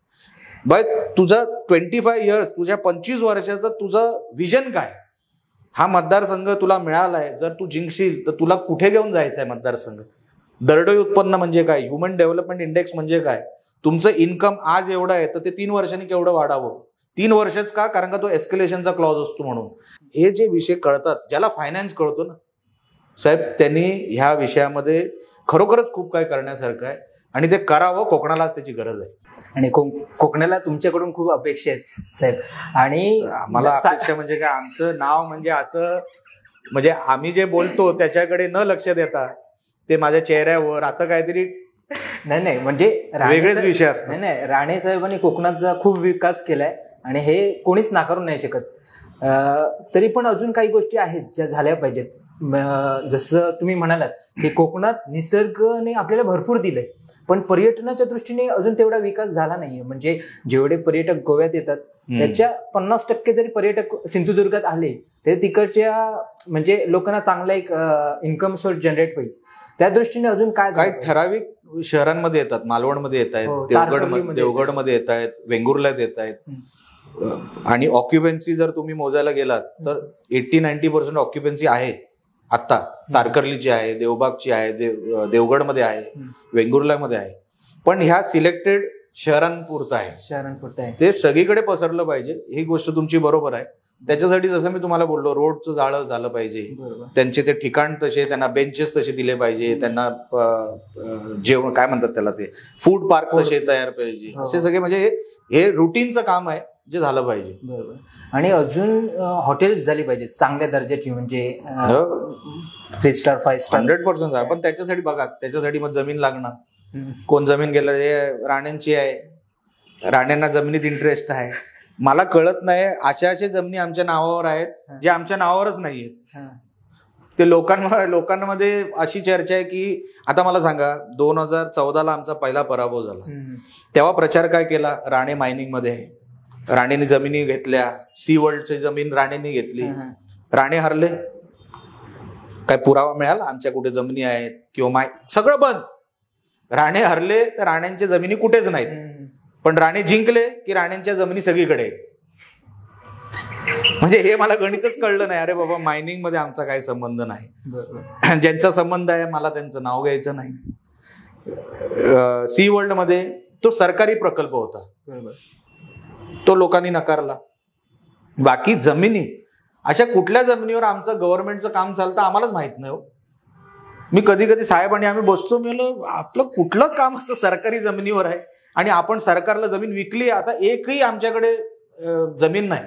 Speaker 1: बाय तुझा 25 इयर्स, तुझ्या 25 वर्षाचं तुझं विजन काय? हा मतदारसंघ तुला मिळालाय, जर तू जिंकशील तर तुला कुठे घेऊन जायचं आहे मतदारसंघ? दरडोई उत्पन्न म्हणजे काय? ह्युमन डेव्हलपमेंट इंडेक्स म्हणजे काय? तुमचं इन्कम आज एवढं आहे तर ते 3 वर्षांनी केवढं वाढावं? 3 वर्षच का? कारण का तो एस्केलेशनचा क्लॉज असतो म्हणून. हे जे विषय कळतात, ज्याला फायनान्स कळतो ना साहेब, त्यांनी ह्या विषयामध्ये खरोखरच खूप काय करण्यासारखं आहे आणि ते करावं. कोकणालाच त्याची गरज आहे
Speaker 2: आणि कोकणाला तुमच्याकडून खूप अपेक्षा आहेत साहेब. आणि
Speaker 1: आम्हाला अपेक्षा म्हणजे काय? आमचं नाव म्हणजे असं, म्हणजे आम्ही जे बोलतो त्याच्याकडे न लक्ष देता ते माझ्या चेहऱ्यावर असं काहीतरी
Speaker 2: नाही म्हणजे
Speaker 1: वेगळेच विषय असतात.
Speaker 2: नाही, राणे साहेबांनी कोकणाचा खूप विकास केलाय आणि हे कोणीच नाकारू नाही शकत. तरी पण अजून काही गोष्टी आहेत ज्या झाल्या पाहिजेत. जसं तुम्ही म्हणालात की कोकणात निसर्गाने आपल्याला भरपूर दिलंय, पण पर्यटनाच्या दृष्टीने अजून तेवढा विकास झाला नाहीये. म्हणजे जेवढे पर्यटक गोव्यात येतात त्याच्या 50% जरी पर्यटक सिंधुदुर्गात आले तरी तिकडच्या म्हणजे लोकांना चांगला एक इन्कम सोर्स जनरेट होईल. त्या दृष्टीने अजून काय
Speaker 1: काही ठराविक शहरांमध्ये येतात, मालवणमध्ये येत आहेत, देवगडमध्ये येत आहेत, वेंगुर्ल्यात येत आहेत. आणि ऑक्युपन्सी जर तुम्ही मोजायला गेलात तर 80-90% ऑक्युपन्सी आहे आता. तारकर्लीची आहे, देवबागची आहे, देवगडमध्ये आहे, वेंगुर्ल्यामध्ये आहे. पण ह्या सिलेक्टेड शहरांपुरतं आहे, ते सगळीकडे पसरलं पाहिजे. ही गोष्ट तुमची बरोबर आहे. त्याच्यासाठी जसं मी तुम्हाला बोललो, रोडचं जाळं झालं पाहिजे, त्यांचे ते ठिकाण तसे, त्यांना बेंचेस तसे दिले पाहिजे, त्यांना जेवण काय म्हणतात त्याला, ते फूड पार्क तसे तयार पाहिजे. असे सगळे म्हणजे हे रुटीनचं काम आहे जे झालं पाहिजे.
Speaker 2: बरोबर. आणि अजून हॉटेल्स झाली पाहिजे चांगल्या दर्जाची, म्हणजे 3 स्टार 5 स्टार
Speaker 1: 100%. पण त्याच्यासाठी बघा, त्याच्यासाठी मग जमीन लागणार. कोण जमीन गेलं, हे राण्यांची आहे, राण्यांना जमिनीत इंटरेस्ट आहे. मला कळत नाही, अशा जमिनी आमच्या नावावर आहेत जे आमच्या नावावरच नाहीयेत. ते लोकांमध्ये अशी चर्चा आहे की, आता मला सांगा, 2014ला आमचा पहिला पराभव झाला, तेव्हा प्रचार काय केला, राणे मायनिंग मध्ये आहे, राणेने जमिनी घेतल्या, सी वर्ल्डची जमीन राणेने घेतली, राणे हरले. काय पुरावा मिळाला आमच्या कुठे जमिनी आहेत किंवा सगळं बंद. राणे हरले तर राण्यांच्या जमिनी कुठेच नाहीत, पण राणे जिंकले की राण्यांच्या जमिनी सगळीकडे आहेत. म्हणजे हे मला गणितच कळलं नाही. अरे बाबा, मायनिंग मध्ये आमचा काही संबंध नाही. ज्यांचा संबंध आहे मला त्यांचं नाव घ्यायचं नाही. सी वर्ल्ड मध्ये तो सरकारी प्रकल्प होता, तो लोकांनी नकारला. बाकी जमिनी, अशा कुठल्या जमिनीवर आमचं गव्हर्नमेंटचं काम चालतं आम्हालाच माहित नाही हो. मी कधी कधी साहेब आणि आम्ही बसतो, मी आपलं कुठलं काम असं सरकारी जमिनीवर आहे आणि आपण सरकारला जमीन विकली, असा एकही आमच्याकडे जमीन नाही.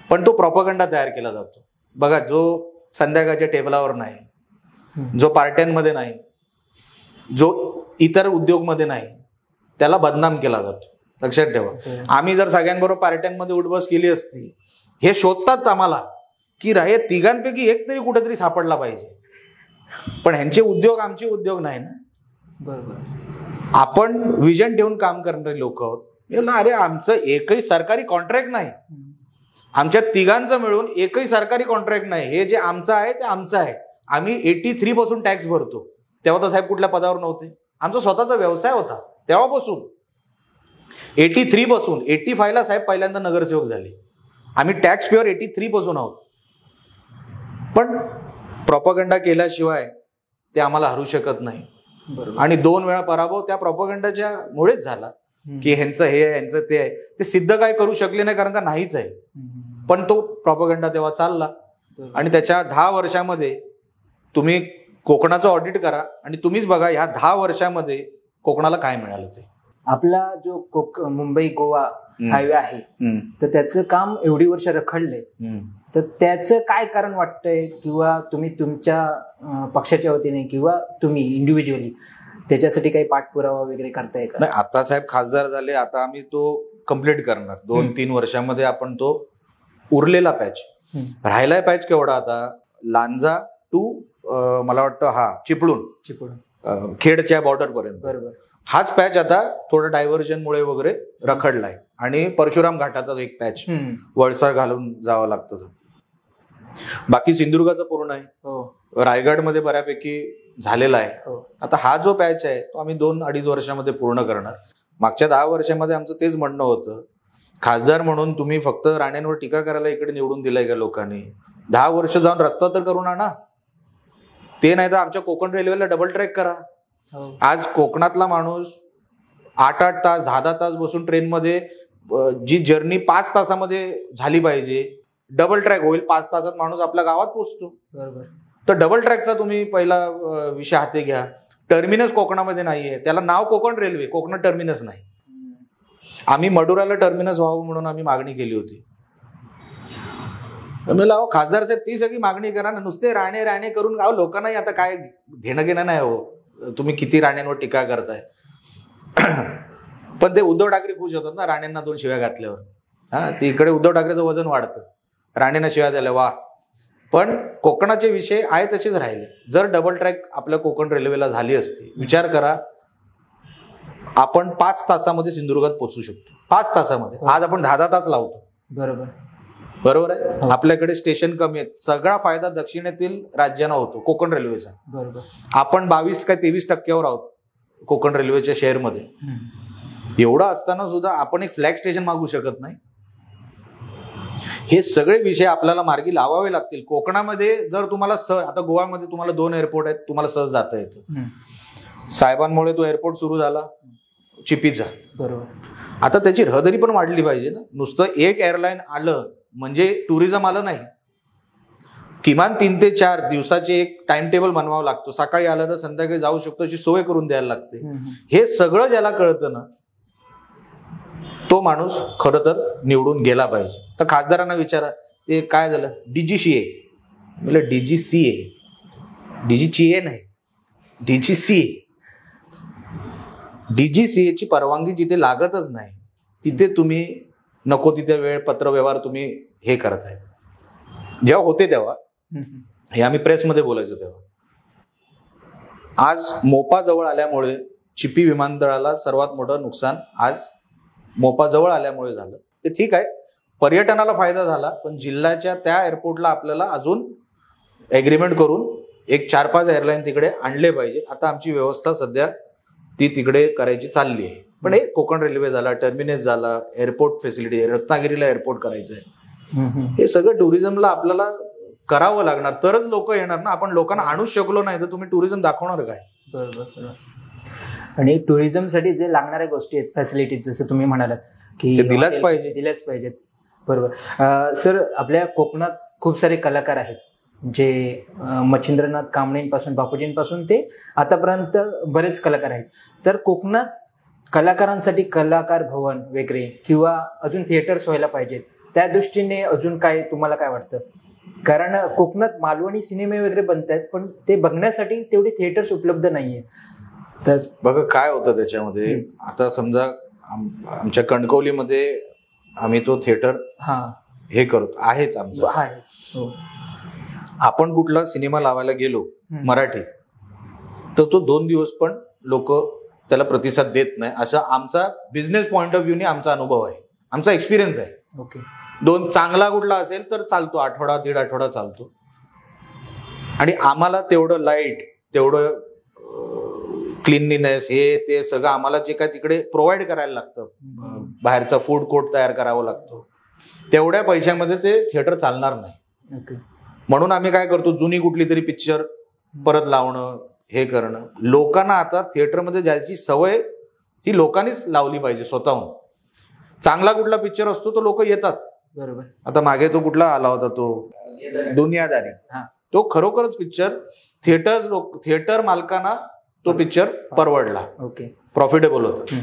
Speaker 1: पण तो प्रॉपगंडा तयार केला जातो बघा, जो संध्याकाळच्या टेबलावर नाही, जो पार्ट्यांमध्ये नाही, जो इतर उद्योगमध्ये नाही, त्याला बदनाम केला जातो. लक्षात ठेवा. आम्ही जर सगळ्यांबरोबर पार्ट्यांमध्ये उठबस केली असती, हे शोधतात आम्हाला की हे तिघांपैकी एक तरी कुठेतरी सापडला पाहिजे, पण ह्यांचे उद्योग आमचे उद्योग नाही ना.
Speaker 2: बरोबर.
Speaker 1: आपण विजन ठेवून काम करणारे लोक आहोत. अरे आमचं एकही सरकारी कॉन्ट्रॅक्ट नाही, आमच्या तिघांचं मिळून एकही सरकारी कॉन्ट्रॅक्ट नाही. हे जे आमचं आहे ते आमचं आहे. आम्ही 83 पासून टॅक्स भरतो. तेव्हा तर साहेब कुठल्या पदावर नव्हते, आमचा स्वतःचा व्यवसाय होता तेव्हापासून. 83 पासून 85ला साहेब पहिल्यांदा नगरसेवक झाले. आम्ही टॅक्स पेअर 83 पासून आहोत. पण प्रॉपगंडा केल्याशिवाय ते आम्हाला हरू शकत नाही. आणि 2 वेळा पराभव त्या प्रॉपगंडाच्या मुळेच झाला की ह्यांचं हे आहे, ह्यांचं ते आहे. ते सिद्ध काय करू शकले नाही, कारण का नाहीच आहे. पण तो प्रॉपगंडा तेव्हा चालला. आणि त्याच्या 10 वर्षामध्ये तुम्ही कोकणाचं ऑडिट करा आणि तुम्हीच बघा ह्या 10 वर्षामध्ये कोकणाला काय मिळालं. ते
Speaker 2: आपला जो मुंबई गोवा हायवे आहे, तर त्याचं काम एवढी वर्ष रखडलंय, तर त्याचं काय कारण वाटतंय, किंवा तुम्ही तुमच्या पक्षाच्या वतीने किंवा तुम्ही इंडिव्हिज्युअली त्याच्यासाठी काही पाठपुरावा वगैरे करताय का?
Speaker 1: नाही, आता साहेब खासदार झाले, आता आम्ही तो कम्प्लीट करणार. 2-3 वर्षामध्ये आपण तो उरलेला पॅच, राहिलाय पॅच केवढा आता, लांजा टू मला वाटतं चिपळूण खेडच्या बॉर्डर पर्यंत.
Speaker 2: बरोबर.
Speaker 1: हाच पॅच आता थोडं डायव्हर्जनमुळे वगैरे रखडलाय. आणि परशुराम घाटाचा एक पॅच वळसा घालून जावं लागतं. बाकी सिंधुदुर्गाचं पूर्ण आहे, रायगडमध्ये बऱ्यापैकी झालेला आहे. आता हा जो पॅच आहे तो आम्ही 2-2.5 वर्षामध्ये पूर्ण करणार. मागच्या 10 वर्षामध्ये आमचं तेच म्हणणं होतं, खासदार म्हणून तुम्ही फक्त राण्यांवर टीका करायला इकडे निवडून दिलाय का लोकांनी? 10 वर्ष जाऊन रस्ता तर करून आणा. ते नाही तर आमच्या कोकण रेल्वेला डबल ट्रॅक करा. आज कोकणातला माणूस 8-8 तास 10-10 तास बसून ट्रेनमध्ये, जी जर्नी 5 तासामध्ये झाली पाहिजे, डबल ट्रॅक होईल. 5 तासात माणूस आपल्या गावात पोहोचतो.
Speaker 2: बरोबर.
Speaker 1: तर डबल ट्रॅकचा तुम्ही पहिला विषय हाती घ्या. टर्मिनस कोकणामध्ये नाहीये, त्याला नाव कोकण रेल्वे, कोकणात टर्मिनस नाही. आम्ही मडुराला टर्मिनस व्हावं म्हणून आम्ही मागणी केली होती. मला खासदार साहेब ती सगळी मागणी करा ना, नुसते राणे राणे करून लोकांनाही आता काय घेणं घेणं नाही हो. तुम्ही किती राण्यांवर टीका करताय, पण ते उद्धव ठाकरे खुश होतात ना राण्यांना 2 शिव्या घातल्यावर. तिकडे उद्धव ठाकरेचं वजन वाढतं. राणेंना शिवाय द्यायला वा. पण कोकणाचे विषय आहे तसेच राहिले. जर डबल ट्रॅक आपल्या कोकण रेल्वेला झाली असती, विचार करा, आपण 5 तासामध्ये सिंधुदुर्गात पोहोचू शकतो. 5 तासामध्ये. आज आपण 10 तास लावतो. बरोबर आहे. आपल्याकडे स्टेशन कमी आहेत. सगळा फायदा दक्षिणेतील राज्यांना होतो कोकण रेल्वेचा.
Speaker 2: बरोबर.
Speaker 1: आपण 22 काय 23% आहोत कोकण रेल्वेच्या शेअरमध्ये. एवढं असताना सुद्धा आपण एक फ्लॅग स्टेशन मागू शकत नाही. हे सगळे विषय आपल्याला मार्गी लावावे लागतील. कोकणामध्ये जर तुम्हाला आता गोव्यामध्ये तुम्हाला 2 एअरपोर्ट आहेत, तुम्हाला सहज जाता येतं. साहेबांमुळे तो एअरपोर्ट सुरू झाला चिपीचा.
Speaker 2: बरोबर.
Speaker 1: आता त्याची रहदारी पण वाढली पाहिजे ना. नुसतं एक एअरलाईन आलं म्हणजे टुरिझम आलं नाही. किमान 3 ते 4 दिवसाचे एक टाइम टेबल बनवावं लागतो. सकाळी आलं तर संध्याकाळी जाऊ शकतो अशी सोय करून द्यायला लागते. हे सगळं ज्याला कळतं ना, तो माणूस खरं तर निवडून गेला पाहिजे. तर खासदारांना विचारा, ते काय झालं DGCA, म्हणजे DGCA नाही, DGCA. DGCAची परवानगी जिथे लागतच नाही तिथे तुम्ही नको तिथे वेळ पत्रव्यवहार तुम्ही हे करत आहे. जेव्हा होते तेव्हा हे आम्ही प्रेसमध्ये बोलायचो तेव्हा. आज मोपा जवळ आल्यामुळे चिपी विमानतळाला सर्वात मोठं नुकसान आज मोपा जवळ आल्यामुळे झालं. ते ठीक आहे, पर्यटनाला फायदा झाला, पण जिल्ह्याच्या त्या एअरपोर्टला आपल्याला अजून एग्रीमेंट करून एक 4-5 एअरलाईन तिकडे आणले पाहिजे. आता आमची व्यवस्था सध्या ती तिकडे करायची चालली आहे. पण हे कोकण रेल्वे झाला, टर्मिनस झाला, एअरपोर्ट फॅसिलिटी, रत्नागिरीला एअरपोर्ट करायचं आहे. हे सगळं टुरिझमला आपल्याला करावं लागणार, तरच लोक येणार ना. आपण लोकांना आणूच शकलो नाही तर तुम्ही टुरिझम दाखवणार काय?
Speaker 2: बरोबर. आणि टुरिझमसाठी जे लागणाऱ्या गोष्टी आहेत, फॅसिलिटीज, जसं तुम्ही म्हणालात की
Speaker 1: दिल्याच
Speaker 2: पाहिजेत. बरोबर. सर, आपल्या कोकणात खूप सारे कलाकार आहेत, जे मच्छिंद्रनाथ कांबळेंपासून बापूजींपासून ते आतापर्यंत बरेच कलाकार आहेत. तर कोकणात कलाकारांसाठी कलाकार भवन वगैरे किंवा अजून थिएटर्स व्हायला पाहिजेत, त्या दृष्टीने अजून काय तुम्हाला काय वाटतं? कारण कोकणात मालवणी सिनेमे वगैरे बनत आहेत, पण ते बघण्यासाठी तेवढे थिएटर्स उपलब्ध नाहीये. तर
Speaker 1: बघा काय होतं त्याच्यामध्ये. आता समजा आमच्या कणकवलीमध्ये आम्ही तो थिएटर हे करतो आहेच आमचं. आपण कुठला सिनेमा लावायला गेलो मराठी तर तो 2 दिवस पण लोक त्याला प्रतिसाद देत नाही. असा आमचा बिझनेस पॉइंट ऑफ व्ह्यूने आमचा अनुभव आहे, आमचा एक्सपिरियन्स आहे.
Speaker 2: ओके.
Speaker 1: 2 चांगला कुठला असेल तर चालतो, आठवडा 1.5 आठवडा चालतो. आणि आम्हाला तेवढं लाईट, तेवढं क्लीनलीनेस, हे ते सगळं आम्हाला जे काय तिकडे प्रोव्हाइड करायला लागतं, बाहेरचा फूड कोर्ट तयार करावा लागतो, तेवढ्या पैशामध्ये ते थिएटर चालणार नाही.
Speaker 2: ओके.
Speaker 1: म्हणून आम्ही काय करतो, जुनी कुठली तरी पिक्चर परत लावणं, हे करणं. लोकांना आता थिएटरमध्ये जायची सवय ही लोकांनीच लावली पाहिजे स्वतःहून. चांगला कुठला पिक्चर असतो तो लोक येतात.
Speaker 2: बरोबर.
Speaker 1: आता मागे तो कुठला आला होता, तो दुनियादारी, तो खरोखरच पिक्चर थिएटर मालकांना तो पिक्चर परवडला.
Speaker 2: ओके.
Speaker 1: प्रॉफिटेबल होता.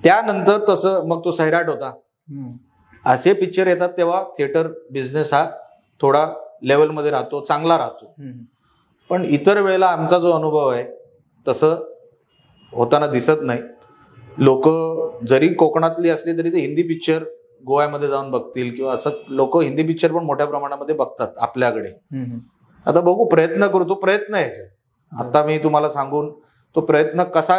Speaker 1: त्यानंतर तसं मग तो सैराट होता. असे पिक्चर येतात तेव्हा थिएटर बिझनेस हा थोडा लेवलमध्ये राहतो, चांगला राहतो. पण इतर वेळेला आमचा जो अनुभव आहे तसं होताना दिसत नाही. लोक जरी कोकणातली असली तरी ते हिंदी पिक्चर गोव्यामध्ये जाऊन बघतील किंवा असं लोक हिंदी पिक्चर पण मोठ्या प्रमाणामध्ये बघतात आपल्याकडे. आता बघू, प्रयत्न करू. तो प्रयत्न आहे. आता मी तुम्हाला सांगून तो प्रयत्न कसा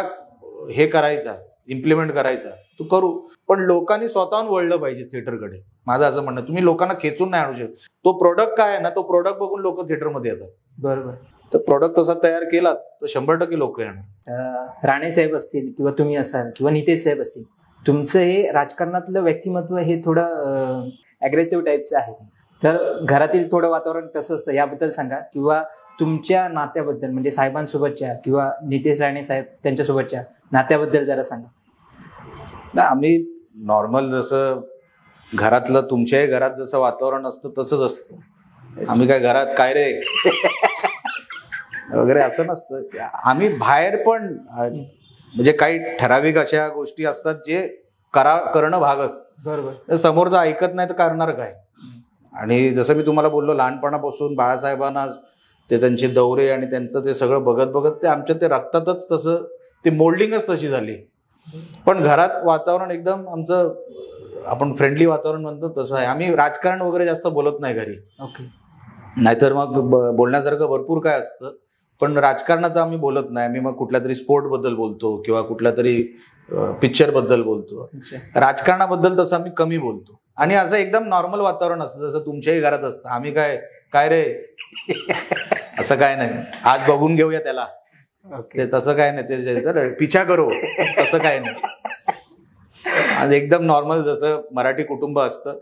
Speaker 1: हे करायचा, इम्प्लिमेंट करायचा, तो करू. पण लोकांनी स्वतःहून वळलं पाहिजे थिएटरकडे, माझं असं म्हणणं. तुम्ही लोकांना खेचून नाही आणू शकत. तो प्रोडक्ट काय आहे ना, तो प्रोडक्ट बघून लोक थिएटरमध्ये येतात.
Speaker 2: बरोबर.
Speaker 1: तर प्रोडक्ट तसा तयार केला तर 100% लोक येणार.
Speaker 2: राणे साहेब असतील किंवा तुम्ही असाल किंवा नितेश साहेब असतील, तुमचं हे राजकारणातलं व्यक्तिमत्व हे थोडं अग्रेसिव्ह टाईपचं आहे. तर घरातील थोडं वातावरण कसं असतं याबद्दल सांगा, किंवा तुमच्या नात्याबद्दल, म्हणजे साहेबांसोबतच्या किंवा नितेश राणे साहेब त्यांच्यासोबतच्या नात्याबद्दल जरा सांगा.
Speaker 1: ना, आम्ही नॉर्मल जसं घरातलं, तुमच्याही घरात जसं वातावरण असतं तसंच असतं. आम्ही काय घरात काय रे वगैरे असं नसतं. आम्ही बाहेर पण म्हणजे काही ठराविक अशा गोष्टी असतात जे करणं भाग असतं.
Speaker 2: बरोबर.
Speaker 1: समोरचं ऐकत नाही तर करणार काय. आणि जसं मी तुम्हाला बोललो, लहानपणापासून बाळासाहेबांना ते त्यांचे दौरे आणि त्यांचं ते सगळं बघत बघत ते आमच्या ते रक्तातच तसं ते मोल्डिंगच तशी झाली. पण घरात वातावरण एकदम आमचं आपण फ्रेंडली वातावरण म्हणतो तसं आहे. आम्ही राजकारण वगैरे जास्त बोलत नाही घरी.
Speaker 2: ओके.
Speaker 1: नाहीतर मग बोलण्यासारखं भरपूर काय असतं, पण राजकारणाचं आम्ही बोलत नाही. आम्ही मग कुठल्या तरी स्पोर्ट बद्दल बोलतो किंवा कुठल्या तरी पिक्चर बद्दल बोलतो. राजकारणाबद्दल तसं आम्ही कमी बोलतो. आणि असं एकदम नॉर्मल वातावरण असतं जसं तुमच्याही घरात असतं. आम्ही काय रे असं काय नाही, आज बघून घेऊया त्याला, ते तसं काय नाही, ते पिछा करो तसं काय नाही. आज एकदम नॉर्मल जसं मराठी कुटुंब असतं.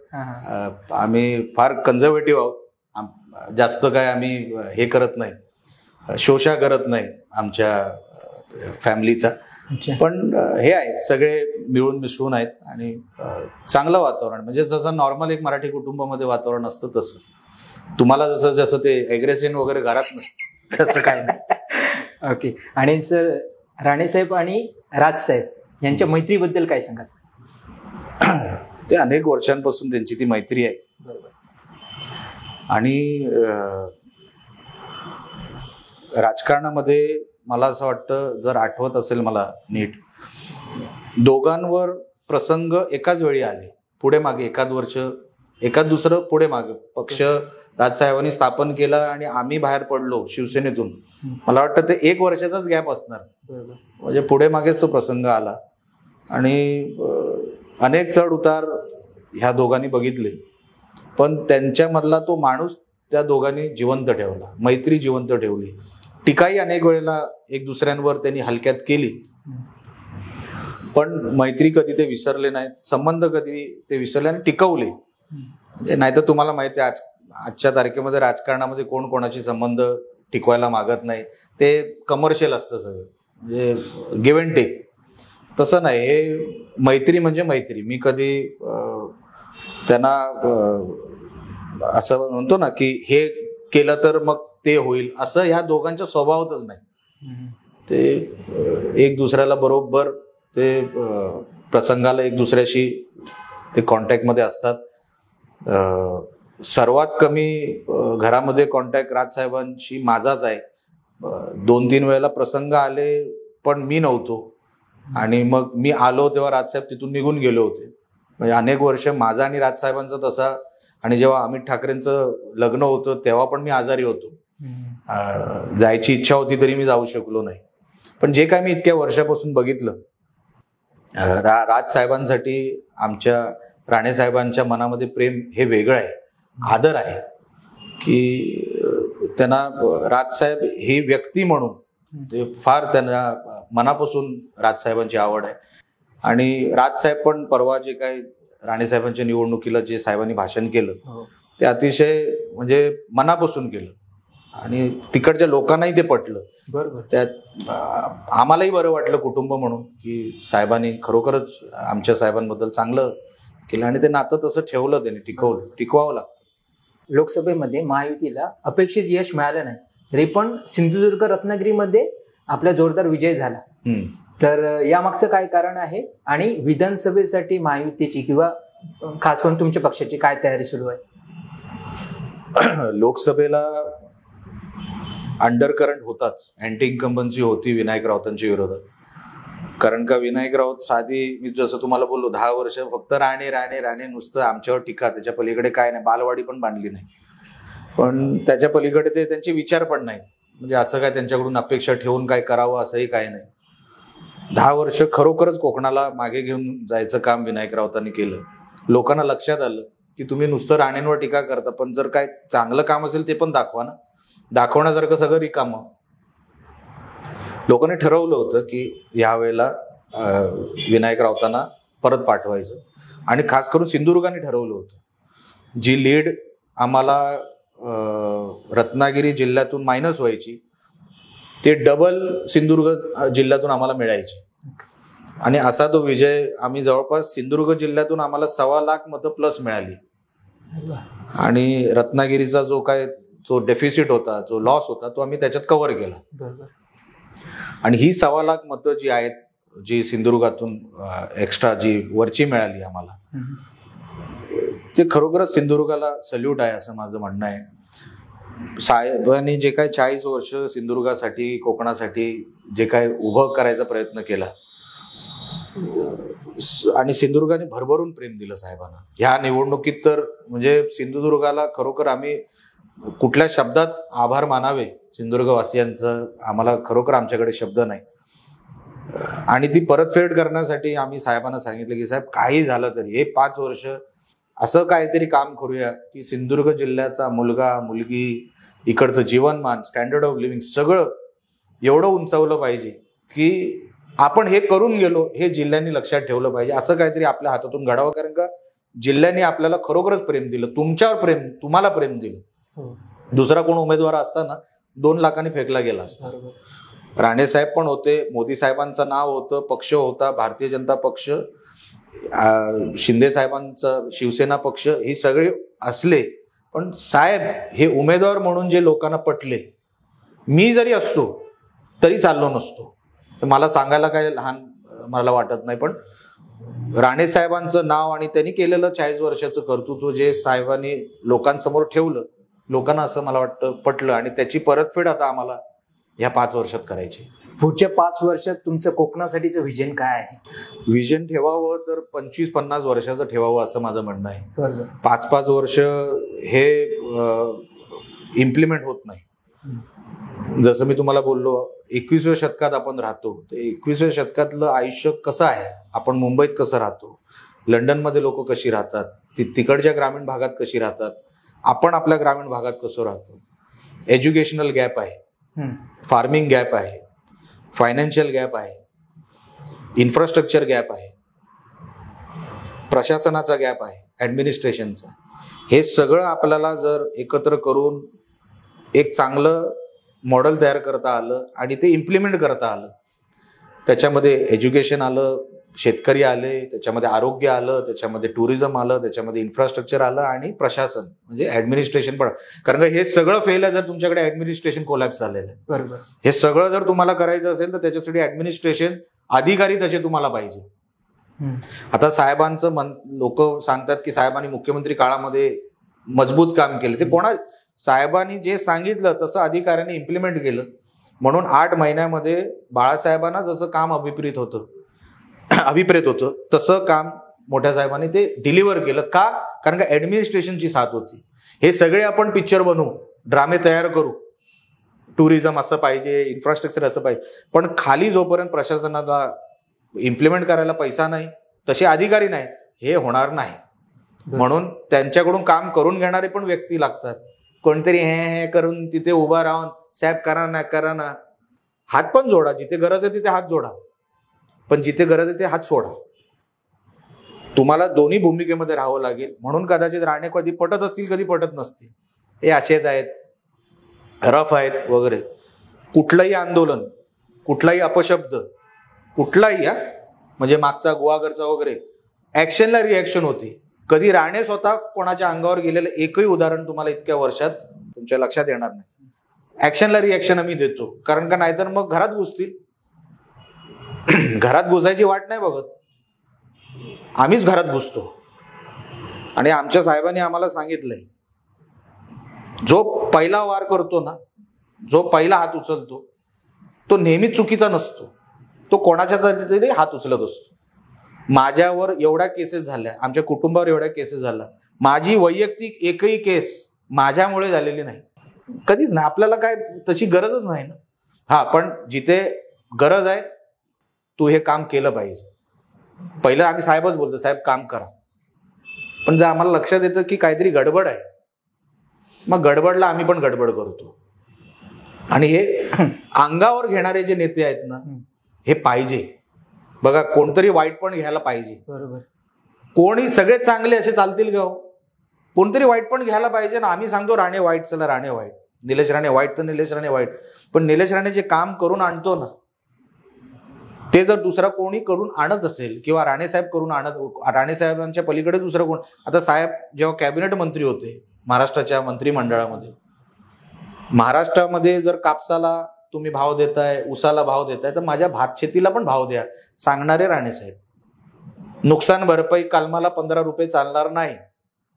Speaker 1: आम्ही फार कन्झर्वेटिव्ह आहोत. जास्त काय आम्ही हे करत नाही, शोषा करत नाही आमच्या फॅमिलीचा. पण हे आहेत सगळे मिळून मिसळून आहेत आणि चांगलं वातावरण, म्हणजे जसं नॉर्मल एक मराठी कुटुंबामध्ये वातावरण असतं तसं. तुम्हाला जसं ते एग्रेशन वगैरे घरात नसतं तसं काय नाही.
Speaker 2: ओके. आणि सर, राणेसाहेब आणि राजसाहेब यांच्या मैत्रीबद्दल काय सांगाल?
Speaker 1: ते अनेक वर्षांपासून त्यांची ती मैत्री आहे.
Speaker 2: बरोबर.
Speaker 1: आणि राजकारणामध्ये मला असं वाटतं, जर आठवत असेल मला नीट, दोघांवर प्रसंग एकाच वेळी आले, पुढे मागे, एखाद वर्ष एखाद दुसरं पुढे मागे. पक्ष राजसाहेबांनी स्थापन केला आणि आम्ही बाहेर पडलो शिवसेनेतून. मला वाटतं ते 1 वर्षाचाच गॅप असणार. म्हणजे पुढे मागेच तो प्रसंग आला आणि अनेक चढ उतार ह्या दोघांनी बघितले, पण त्यांच्यामधला तो माणूस त्या दोघांनी जिवंत ठेवला, मैत्री जिवंत ठेवली. टीकाही अनेक वेळेला एक दुसऱ्यांवर त्यांनी हलक्यात केली, पण मैत्री कधी ते विसरले नाहीत, संबंध कधी ते विसरले आणि टिकवले. म्हणजे नाहीतर तुम्हाला माहिती आहे आजच्या तारखेमध्ये राजकारणामध्ये कोण कोणाचे संबंध टिकवायला मागत नाही. ते कमर्शियल असतं सगळं, म्हणजे गिव्ह अँड टेक. तसं नाही, हे मैत्री म्हणजे मैत्री. मी कधी त्यांना असं म्हणतो ना की हे केलं तर मग ते होईल, असं ह्या दोघांच्या स्वभावातच नाही. ते एक दुसऱ्याला बरोबर ते प्रसंगाला एक दुसऱ्याशी ते कॉन्टॅक्टमध्ये असतात. सर्वात कमी घरामध्ये कॉन्टॅक्ट राजसाहेबांशी माझाच आहे. 2-3 वेळेला प्रसंग आले पण मी नव्हतो, आणि मग मी आलो तेव्हा राजसाहेब तिथून निघून गेले होते. म्हणजे अनेक वर्ष माझा आणि राजसाहेबांचा तसा. आणि जेव्हा अमित ठाकरेंचं लग्न होतं तेव्हा पण मी आजारी होतो, जायची इच्छा होती तरी मी जाऊ शकलो नाही. पण जे काय मी इतक्या वर्षापासून बघितलं, राजसाहेबांसाठी आमच्या राणेसाहेबांच्या मनामध्ये प्रेम हे वेगळं आहे, आदर आहे. की त्यांना राजसाहेब ही व्यक्ती म्हणून ते फार त्यांना मनापासून राजसाहेबांची आवड आहे. आणि राजसाहेब पण परवा जे काही राणेसाहेबांच्या निवडणुकीला जे साहेबांनी भाषण केलं ते अतिशय म्हणजे मनापासून केलं आणि तिकडच्या लोकांनाही ते पटलं.
Speaker 2: बरोबर.
Speaker 1: त्यात आम्हालाही बरं वाटलं कुटुंब म्हणून की साहेबांनी खरोखरच आमच्या साहेबांबद्दल चांगलं केलं आणि ते नातं तसं ठेवलं, त्यांनी टिकवावं लागतं.
Speaker 2: लोकसभेमध्ये महायुतीला अपेक्षित यश मिळालं नाही, तरी पण सिंधुदुर्ग रत्नागिरीमध्ये आपला जोरदार विजय झाला. तर यामागचं काय कारण आहे आणि विधानसभेसाठी महायुतीची किंवा खास करून तुमच्या पक्षाची काय तयारी सुरू आहे?
Speaker 1: लोकसभेला अंडरकरंट होताच, अँटी इन्कम्बन्सी होती विनायक राऊतांच्या विरोधात. कारण का विनायक राऊत साधी, मी जसं तुम्हाला बोललो, 10 वर्ष फक्त राणे राणे राणे नुसतं आमच्यावर टीका, त्याच्या पलीकडे काय नाही. बालवाडी पण बांधली नाही, पण त्याच्या पलीकडे ते त्यांचे विचार पण नाही. म्हणजे असं काय त्यांच्याकडून अपेक्षा ठेवून काय करावं असंही काय नाही. 10 वर्ष खरोखरच कोकणाला मागे घेऊन जायचं काम विनायक राऊतांनी केलं. लोकांना लक्षात आलं की तुम्ही नुसतं राणेंवर टीका करता, पण जर काय चांगलं काम असेल ते पण दाखवा ना. दाखवण्यासारखं सगळं रिकामं. लोकांनी ठरवलं होतं की यावेळेला विनायक राऊतांना परत पाठवायचं, आणि खास करून सिंधुदुर्गाने ठरवलं होतं जी लीड आम्हाला रत्नागिरी जिल्ह्यातून मायनस व्हायची ते डबल सिंधुदुर्ग जिल्ह्यातून आम्हाला मिळायची. आणि असा तो विजय आम्ही जवळपास सिंधुदुर्ग जिल्ह्यातून आम्हाला 1.25 लाख मतं प्लस मिळाली. आणि रत्नागिरीचा जो काय तो डेफिसिट होता, जो लॉस होता, तो आम्ही त्याच्यात कव्हर केला. आणि ही 1.25 लाख मतं जी आहेत, जी सिंधुदुर्गातून एक्स्ट्रा जी वरची मिळाली आम्हाला, ते खरोखरच सिंधुदुर्गाला सल्यूट आहे असं माझं म्हणणं आहे. साहेबांनी जे काय 40 वर्ष सिंधुदुर्गासाठी, कोकणासाठी जे काय उभं करायचा प्रयत्न केला, आणि सिंधुदुर्गाने भरभरून प्रेम दिलं साहेबांना. ह्या निवडणुकीत तर म्हणजे सिंधुदुर्गाला खरोखर आम्ही कुठल्या शब्दात आभार मानावे सिंधुदुर्गवासियांचं, आम्हाला खरोखर आमच्याकडे शब्द नाही. आणि ती परतफेड करण्यासाठी आम्ही साहेबांना सांगितलं की साहेब काही झालं तरी हे 5 वर्ष असं काहीतरी काम करूया की सिंधुदुर्ग जिल्ह्याचा मुलगा मुलगी, इकडचं जीवनमान, स्टँडर्ड ऑफ लिव्हिंग सगळं एवढं उंचावलं पाहिजे की आपण हे करून गेलो हे जिल्ह्यांनी लक्षात ठेवलं पाहिजे. असं काहीतरी आपल्या हातातून घडावं, कारण का जिल्ह्यांनी आपल्याला खरोखरच प्रेम दिलं, तुमच्यावर प्रेम, तुम्हाला प्रेम दिलं. दुसरा कोण उमेदवार असताना 2 लाखांनी फेकला गेला असता. राणे साहेब पण होते, मोदी साहेबांचं नाव होतं, पक्ष होता भारतीय जनता पक्ष, शिंदे साहेबांचा शिवसेना पक्ष, ही सगळे असले, पण साहेब हे उमेदवार म्हणून जे लोकांना पटले, मी जरी असतो तरी चाललो नसतो. मला सांगायला काय लहान मला वाटत नाही, पण राणे साहेबांचं नाव आणि त्यांनी केलेलं 40 वर्षाचं कर्तृत्व जे साहेबांनी लोकांसमोर ठेवलं, लोकांना असं मला वाटतं पटलं, आणि त्याची परतफेड आता आम्हाला ह्या 5 वर्षात करायची.
Speaker 2: पुढच्या 5 वर्षात तुमचं कोकणासाठीचं व्हिजन काय आहे?
Speaker 1: व्हिजन ठेवावं तर 25-50 वर्षाचं ठेवावं असं माझं म्हणणं आहे.
Speaker 2: बरोबर.
Speaker 1: 5-5 वर्ष हे इम्प्लिमेंट होत नाही. जसं मी तुम्हाला बोललो 21व्या शतकात आपण राहतो, ते 21व्या शतकातलं आयुष्य कसं आहे, आपण मुंबईत कसं राहतो, लंडनमध्ये लोक कशी राहतात, तिकडच्या ग्रामीण भागात कशी राहतात, आपण आपल्या ग्रामीण भागात कसं राहतो. एज्युकेशनल गॅप आहे, फार्मिंग गॅप आहे, फायनान्शियल गॅप आहे, इन्फ्रास्ट्रक्चर गॅप आहे, प्रशासनाचा गॅप आहे, ऍडमिनिस्ट्रेशनचा. हे सगळं आपल्याला जर एकत्र करून एक चांगलं मॉडेल तयार करता आलं आणि ते इम्प्लिमेंट करता आलं, त्याच्यामध्ये एज्युकेशन आलं, शेतकरी आले, त्याच्यामध्ये आरोग्य आलं, त्याच्यामध्ये टुरिझम आलं, त्याच्यामध्ये इन्फ्रास्ट्रक्चर आलं आणि प्रशासन म्हणजे ऍडमिनिस्ट्रेशन पण. कारण का हे सगळं फेल आहे जर तुमच्याकडे ऍडमिनिस्ट्रेशन कोलॅप्स झालेलं आहे.
Speaker 2: बरोबर.
Speaker 1: हे सगळं जर तुम्हाला करायचं असेल तर त्याच्यासाठी ऍडमिनिस्ट्रेशन अधिकारी तसे तुम्हाला पाहिजे. आता साहेबांचं लोक सांगतात की साहेबांनी मुख्यमंत्री काळामध्ये मजबूत काम केलं. ते कोणा साहेबांनी जे सांगितलं तसं अधिकाऱ्यांनी इम्प्लिमेंट केलं, म्हणून 8 महिन्यामध्ये बाळासाहेबांना जसं काम अभिप्रेत होतं तसं काम मोठ्या साहेबांनी ते डिलिव्हर केलं. का? कारण का ऍडमिनिस्ट्रेशनची साथ होती. हे सगळे आपण पिक्चर बनवू, ड्रामे तयार करू, टुरिझम असं पाहिजे, इन्फ्रास्ट्रक्चर असं पाहिजे, पण खाली जोपर्यंत प्रशासनाला इम्प्लिमेंट करायला पैसा नाही, तसे अधिकारी नाही, हे होणार नाही. म्हणून त्यांच्याकडून काम करून घेणारे पण व्यक्ती लागतात. कोणतरी हे करून तिथे उभा राहून साहेब करा ना, हात पण जोडा, जिथे गरज आहे तिथे हात जोडा, पण जिथे गरज आहे ते हात सोडा. तुम्हाला दोन्ही भूमिकेमध्ये राहावं लागेल. म्हणून कदाचित राणे कधी पटत असतील, कधी पटत नसतील, हे असेच आहेत, रफ आहेत वगैरे. कुठलंही आंदोलन, कुठलाही अपशब्द, कुठलाही म्हणजे मागचा गुहागरचा वगैरे ऍक्शनला रिॲक्शन होती. कधी राणे स्वतः कोणाच्या अंगावर गेलेलं एकही उदाहरण तुम्हाला इतक्या वर्षात तुमच्या लक्षात येणार नाही. ऍक्शनला रिॲक्शन आम्ही देतो, कारण का नाहीतर मग घरात घुसतील. घरात घुसायची वाट नाही बघत, आम्हीच घरात घुसतो. आणि आमच्या साहेबांनी आम्हाला सांगितलंय, जो पहिला वार करतो ना, जो पहिला हात उचलतो तो नेहमीच चुकीचा नसतो, तो कोणाच्या तरी हात उचलत असतो. माझ्यावर एवढ्या केसेस झाल्या, आमच्या कुटुंबावर एवढ्या केसेस झाल्या, माझी वैयक्तिक एकही केस माझ्यामुळे झालेली नाही, कधीच नाही. आपल्याला काय तशी गरजच नाही ना. हा, पण जिथे गरज आहे तू हे काम केलं पाहिजे. पहिलं आम्ही साहेबच बोलतो, साहेब काम करा. पण जर आम्हाला लक्षात येतं की काहीतरी गडबड आहे, मग गडबडला आम्ही पण गडबड करतो. आणि हे अंगावर घेणारे जे नेते आहेत ना, हे पाहिजे बघा. कोणतरी वाईट पण घ्यायला पाहिजे.
Speaker 2: बरोबर.
Speaker 1: कोणी सगळे चांगले असे चालतील का? कोणतरी वाईट पण घ्यायला पाहिजे ना. आम्ही सांगतो राणे वाईट, चला राणे वाईट, निलेश राणे वाईट तर निलेश राणे वाईट, पण निलेश राणे जे काम करून आणतो ना, ते जर दुसरा कोणी करून आणत असेल किंवा राणेसाहेब करून राणेसाहेबांच्या पलीकडे दुसरं कोण. आता साहेब जेव्हा कॅबिनेट मंत्री होते महाराष्ट्राच्या मंत्रिमंडळामध्ये, महाराष्ट्रामध्ये जर कापसाला तुम्ही भाव देताय, उसाला भाव देताय, तर माझ्या भात शेतीला पण भाव द्या सांगणारे राणेसाहेब. नुकसान भरपाई कलमाला 15 रुपये चालणार नाही.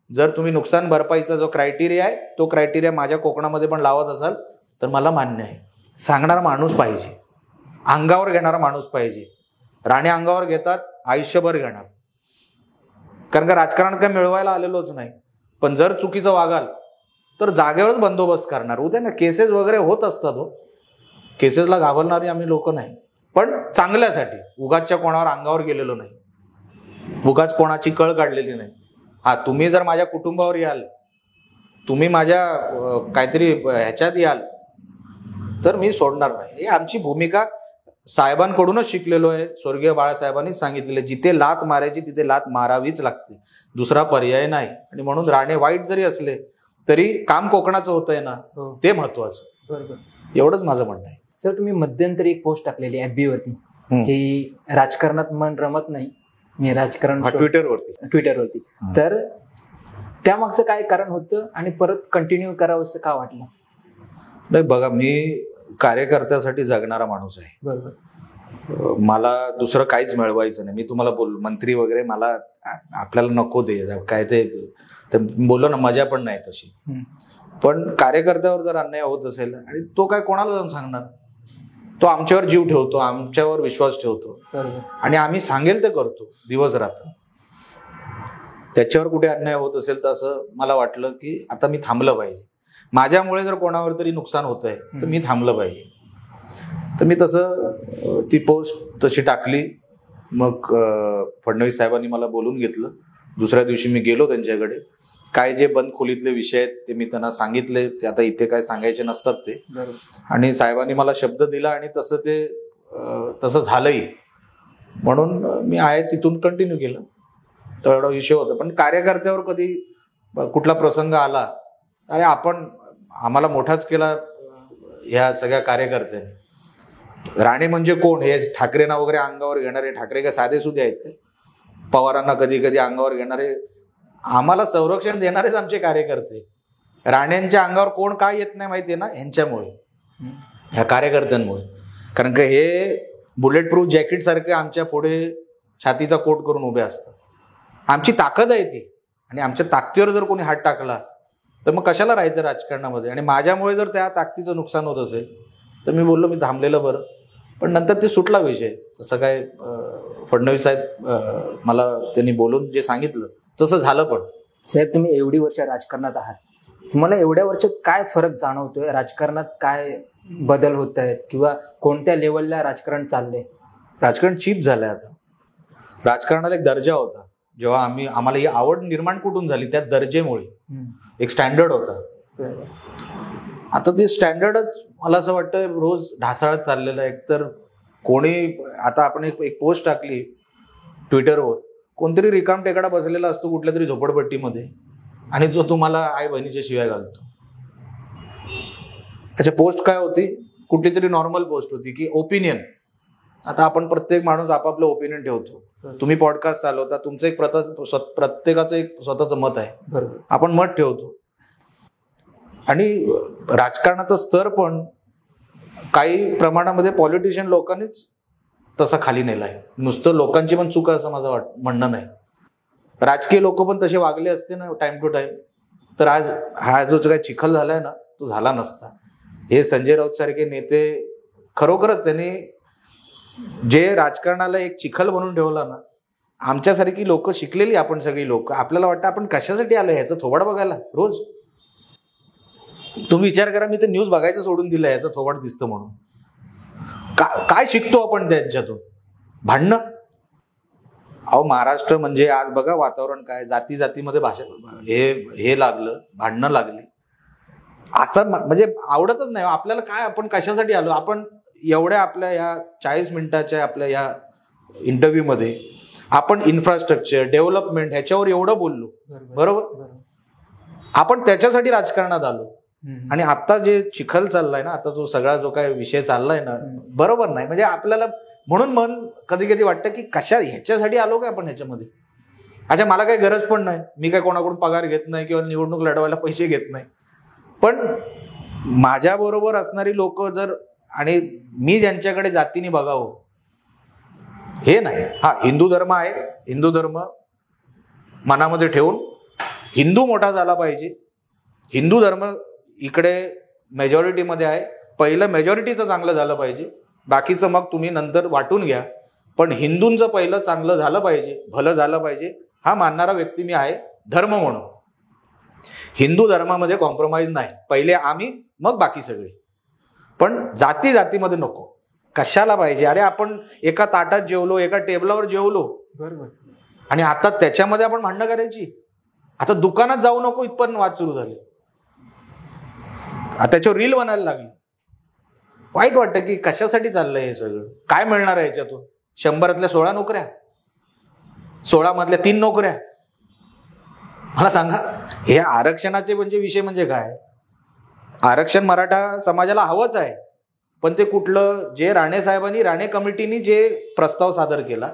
Speaker 1: जर तुम्ही नुकसान भरपाईचा जो क्रायटेरिया आहे तो क्रायटेरिया माझ्या कोकणामध्ये पण लावत असाल तर मला मान्य आहे. सांगणारा माणूस पाहिजे, अंगावर घेणारा माणूस पाहिजे. राणे अंगावर घेतात, आयुष्यभर घेणार. कारण का राजकारणात काय मिळवायला आलेलोच नाही. पण जर चुकीचं वागाल तर जागेवरच बंदोबस्त करणार. उद्या ना केसेस वगैरे होत असतात हो, केसेसला घाबरणारी आम्ही लोक नाही, पण चांगल्यासाठी. उगाचच्या कोणावर अंगावर गेलेलो नाही, उगाच कोणाची कळ काढलेली नाही. हा, तुम्ही जर माझ्या कुटुंबावर याल, तुम्ही माझ्या काहीतरी ह्याच्यात याल तर मी सोडणार नाही. ही आमची भूमिका साहेबांकडूनच शिकलेलो आहे. स्वर्गीय बाळासाहेबांनीच सांगितलेलं, जिथे लात मारायची तिथे लात मारावीच लागते, दुसरा पर्याय नाही. आणि म्हणून राणे वाईट जरी असले तरी काम कोकणाचं होतंय ना, ते महत्वाचं.
Speaker 2: बरोबर,
Speaker 1: एवढंच माझं म्हणणं आहे.
Speaker 2: सर, तुम्ही मध्यंतरी एक पोस्ट टाकलेली FB वरती की राजकारणात मन रमत नाही, मी राजकारण ट्विटरवरती. तर त्यामागचं काय कारण होतं आणि परत कंटिन्यू करावं असं का वाटलं?
Speaker 1: नाही बघा, मी कार्यकर्त्यासाठी जगणारा माणूस आहे.
Speaker 2: बरोबर.
Speaker 1: मला दुसरं काहीच मिळवायचं नाही. मी तुम्हाला मंत्री वगैरे मला आपल्याला नको दे, काय ते बोललो ना, मजा पण नाही तशी. पण कार्यकर्त्यावर जर अन्याय होत असेल, आणि तो काय कोणाला जाऊन सांगणार, तो आमच्यावर जीव ठेवतो, आमच्यावर विश्वास ठेवतो, आणि आम्ही सांगेल ते करतो दिवस रात्र. त्याच्यावर कुठे अन्याय होत असेल तर असं मला वाटलं की आता मी थांबलं पाहिजे. माझ्यामुळे जर कोणावर तरी नुकसान होत आहे तर मी थांबलं पाहिजे. तर मी तसं ती पोस्ट तशी टाकली. मग फडणवीस साहेबांनी मला बोलून घेतलं. दुसऱ्या दिवशी मी गेलो त्यांच्याकडे. काय जे बंद खोलीतले विषय आहेत ते मी त्यांना सांगितले, ते आता इथे काय सांगायचे नसतात ते. आणि साहेबांनी मला शब्द दिला आणि तसं झालंही. म्हणून मी आहे तिथून कंटिन्यू केलं. तर एवढा विषय होता. पण कार्यकर्त्यावर कधी कुठला प्रसंग आला, अरे आम्हाला मोठाच केला ह्या सगळ्या कार्यकर्त्यांनी. राणे म्हणजे कोण, हे ठाकरेंना वगैरे अंगावर घेणारे ठाकरे काय साधे सुधे आहेत ते? पवारांना कधी कधी अंगावर घेणारे, आम्हाला संरक्षण देणारेच आमचे कार्यकर्ते. राण्यांच्या अंगावर कोण काय येत नाही माहितीये ना, ह्यांच्यामुळे, ह्या कार्यकर्त्यांमुळे. कारण का हे बुलेट प्रूफ जॅकेट सारखे आमच्या पुढे छातीचा कोट करून उभे असतात. आमची ताकद आहे ती, आणि आमच्या ताकदीवर जर कोणी हात टाकला तर मग कशाला राहायचं राजकारणामध्ये. आणि माझ्यामुळे जर त्या ताकदीचं नुकसान होत असेल तर मी बोललो मी थांबलेलं बरं. पण नंतर ते सुटला विषय. तसं काय फडणवीस साहेब मला त्यांनी बोलून जे सांगितलं तसं झालं. पण
Speaker 2: साहेब, तुम्ही एवढी वर्ष राजकारणात आहात, तुम्हाला एवढ्या वर्षात काय फरक जाणवतोय? राजकारणात काय बदल होत आहेत किंवा कोणत्या लेवलला राजकारण चाललंय?
Speaker 1: राजकारण चीप झालंय आता. राजकारणाला एक दर्जा होता. जेव्हा आम्हाला ही आवड निर्माण कुठून झाली, त्या दर्जेमुळे. एक स्टँडर्ड होता. आता ते स्टँडर्डच मला असं वाटतं रोज ढासळत चाललेलं आहे. एकतर कोणी, आता आपण एक पोस्ट टाकली ट्विटरवर, कोणतरी रिकाम टेकडा बसलेला असतो कुठल्या तरी झोपडपट्टीमध्ये, आणि जो तुम्हाला आई बहिणीच्या शिव्या घालतो. अच्छा, पोस्ट काय होती? कुठली तरी नॉर्मल पोस्ट होती की ओपिनियन. आता आपण प्रत्येक माणूस आपापलं ओपिनियन ठेवतो. तुम्ही पॉडकास्ट चालवता, तुमचं एक प्रत्येकाचं एक स्वतःचं मत आहे, आपण मत ठेवतो. आणि राजकारणाचा स्तर पण काही प्रमाणामध्ये पॉलिटिशियन लोकांनीच तसा खाली नेलाय. नुसतं लोकांची पण चूक असं माझं म्हणणं नाही. राजकीय लोक पण तसे वागले असते ना टाइम टू टाइम, तर आज हा जो काही चिखल झालाय ना तो झाला नसता. हे संजय राऊत सारखे नेते खरोखरच त्यांनी जे राजकारणाला एक चिखल बनवून ठेवला ना, आमच्यासारखी लोक शिकलेली, आपण सगळी लोक, आपल्याला वाटतं आपण कशासाठी आलो ह्याचं थोबाड बघायला रोज. तुम्ही विचार करा, मी तर न्यूज बघायचं सोडून दिलं ह्याचं थोबाड दिसतं म्हणून. काय शिकतो आपण त्यांच्यातून? भांडणं. अहो, महाराष्ट्र म्हणजे आज बघा वातावरण काय, जाती जातीमध्ये भाषा हे लागलं, भांडणं लागली. असं म्हणजे आवडतच नाही आपल्याला. काय आपण कशासाठी आलो? आपण एवढ्या आपल्या या 40 मिनिटाच्या आपल्या या इंटरव्ह्यू मध्ये आपण इन्फ्रास्ट्रक्चर डेव्हलपमेंट ह्याच्यावर एवढं बोललो, बरोबर? आपण त्याच्यासाठी राजकारणात आलो. आणि आता जे चिखल चाललाय ना, आता जो सगळा जो काय विषय चाललाय ना, बरोबर नाही. म्हणजे आपल्याला म्हणून मन कधी कधी वाटतं की ह्याच्यासाठी आलो काय आपण ह्याच्यामध्ये? अच्छा, मला काही गरज पण नाही, मी काय कोणाकडून पगार घेत नाही किंवा निवडणूक लढवायला पैसे घेत नाही. पण माझ्या बरोबर असणारी लोक जर, आणि मी ज्यांच्याकडे जातीने बघावं हे नाही. हा, हिंदू धर्म आहे, हिंदू धर्म मनामध्ये ठेवून हिंदू मोठा झाला पाहिजे. हिंदू धर्म इकडे मेजॉरिटीमध्ये आहे, पहिलं मेजॉरिटीचं चांगलं झालं पाहिजे, बाकीचं मग तुम्ही नंतर वाटून घ्या. पण हिंदूंचं पहिलं चांगलं झालं पाहिजे, भलं झालं पाहिजे हा मानणारा व्यक्ती मी आहे धर्म म्हणून. हिंदू धर्मामध्ये कॉम्प्रोमाइज नाही, पहिले आम्ही मग बाकी सगळे. पण जातीमध्ये नको, कशाला पाहिजे? अरे आपण एका ताटात जेवलो, एका टेबलावर जेवलो,
Speaker 2: बरोबर,
Speaker 1: आणि आता त्याच्यामध्ये आपण भांडणं करायची. आता दुकानात जाऊ नको इथपर्यंत वाद सुरू झाले, आता त्याच्यावर रील बनायला लागली. वाईट वाटतं की कशासाठी चाललंय हे सगळं, काय मिळणार आहे याच्यातून? 100 16 नोकऱ्या, 16 मधल्या 3 नोकऱ्या. मला सांगा, हे आरक्षणाचे म्हणजे विषय म्हणजे काय? आरक्षण मराठा समाजाला हवंच आहे, पण ते कुठलं? जे राणे साहेबांनी, राणे कमिटीनी जे प्रस्ताव सादर केला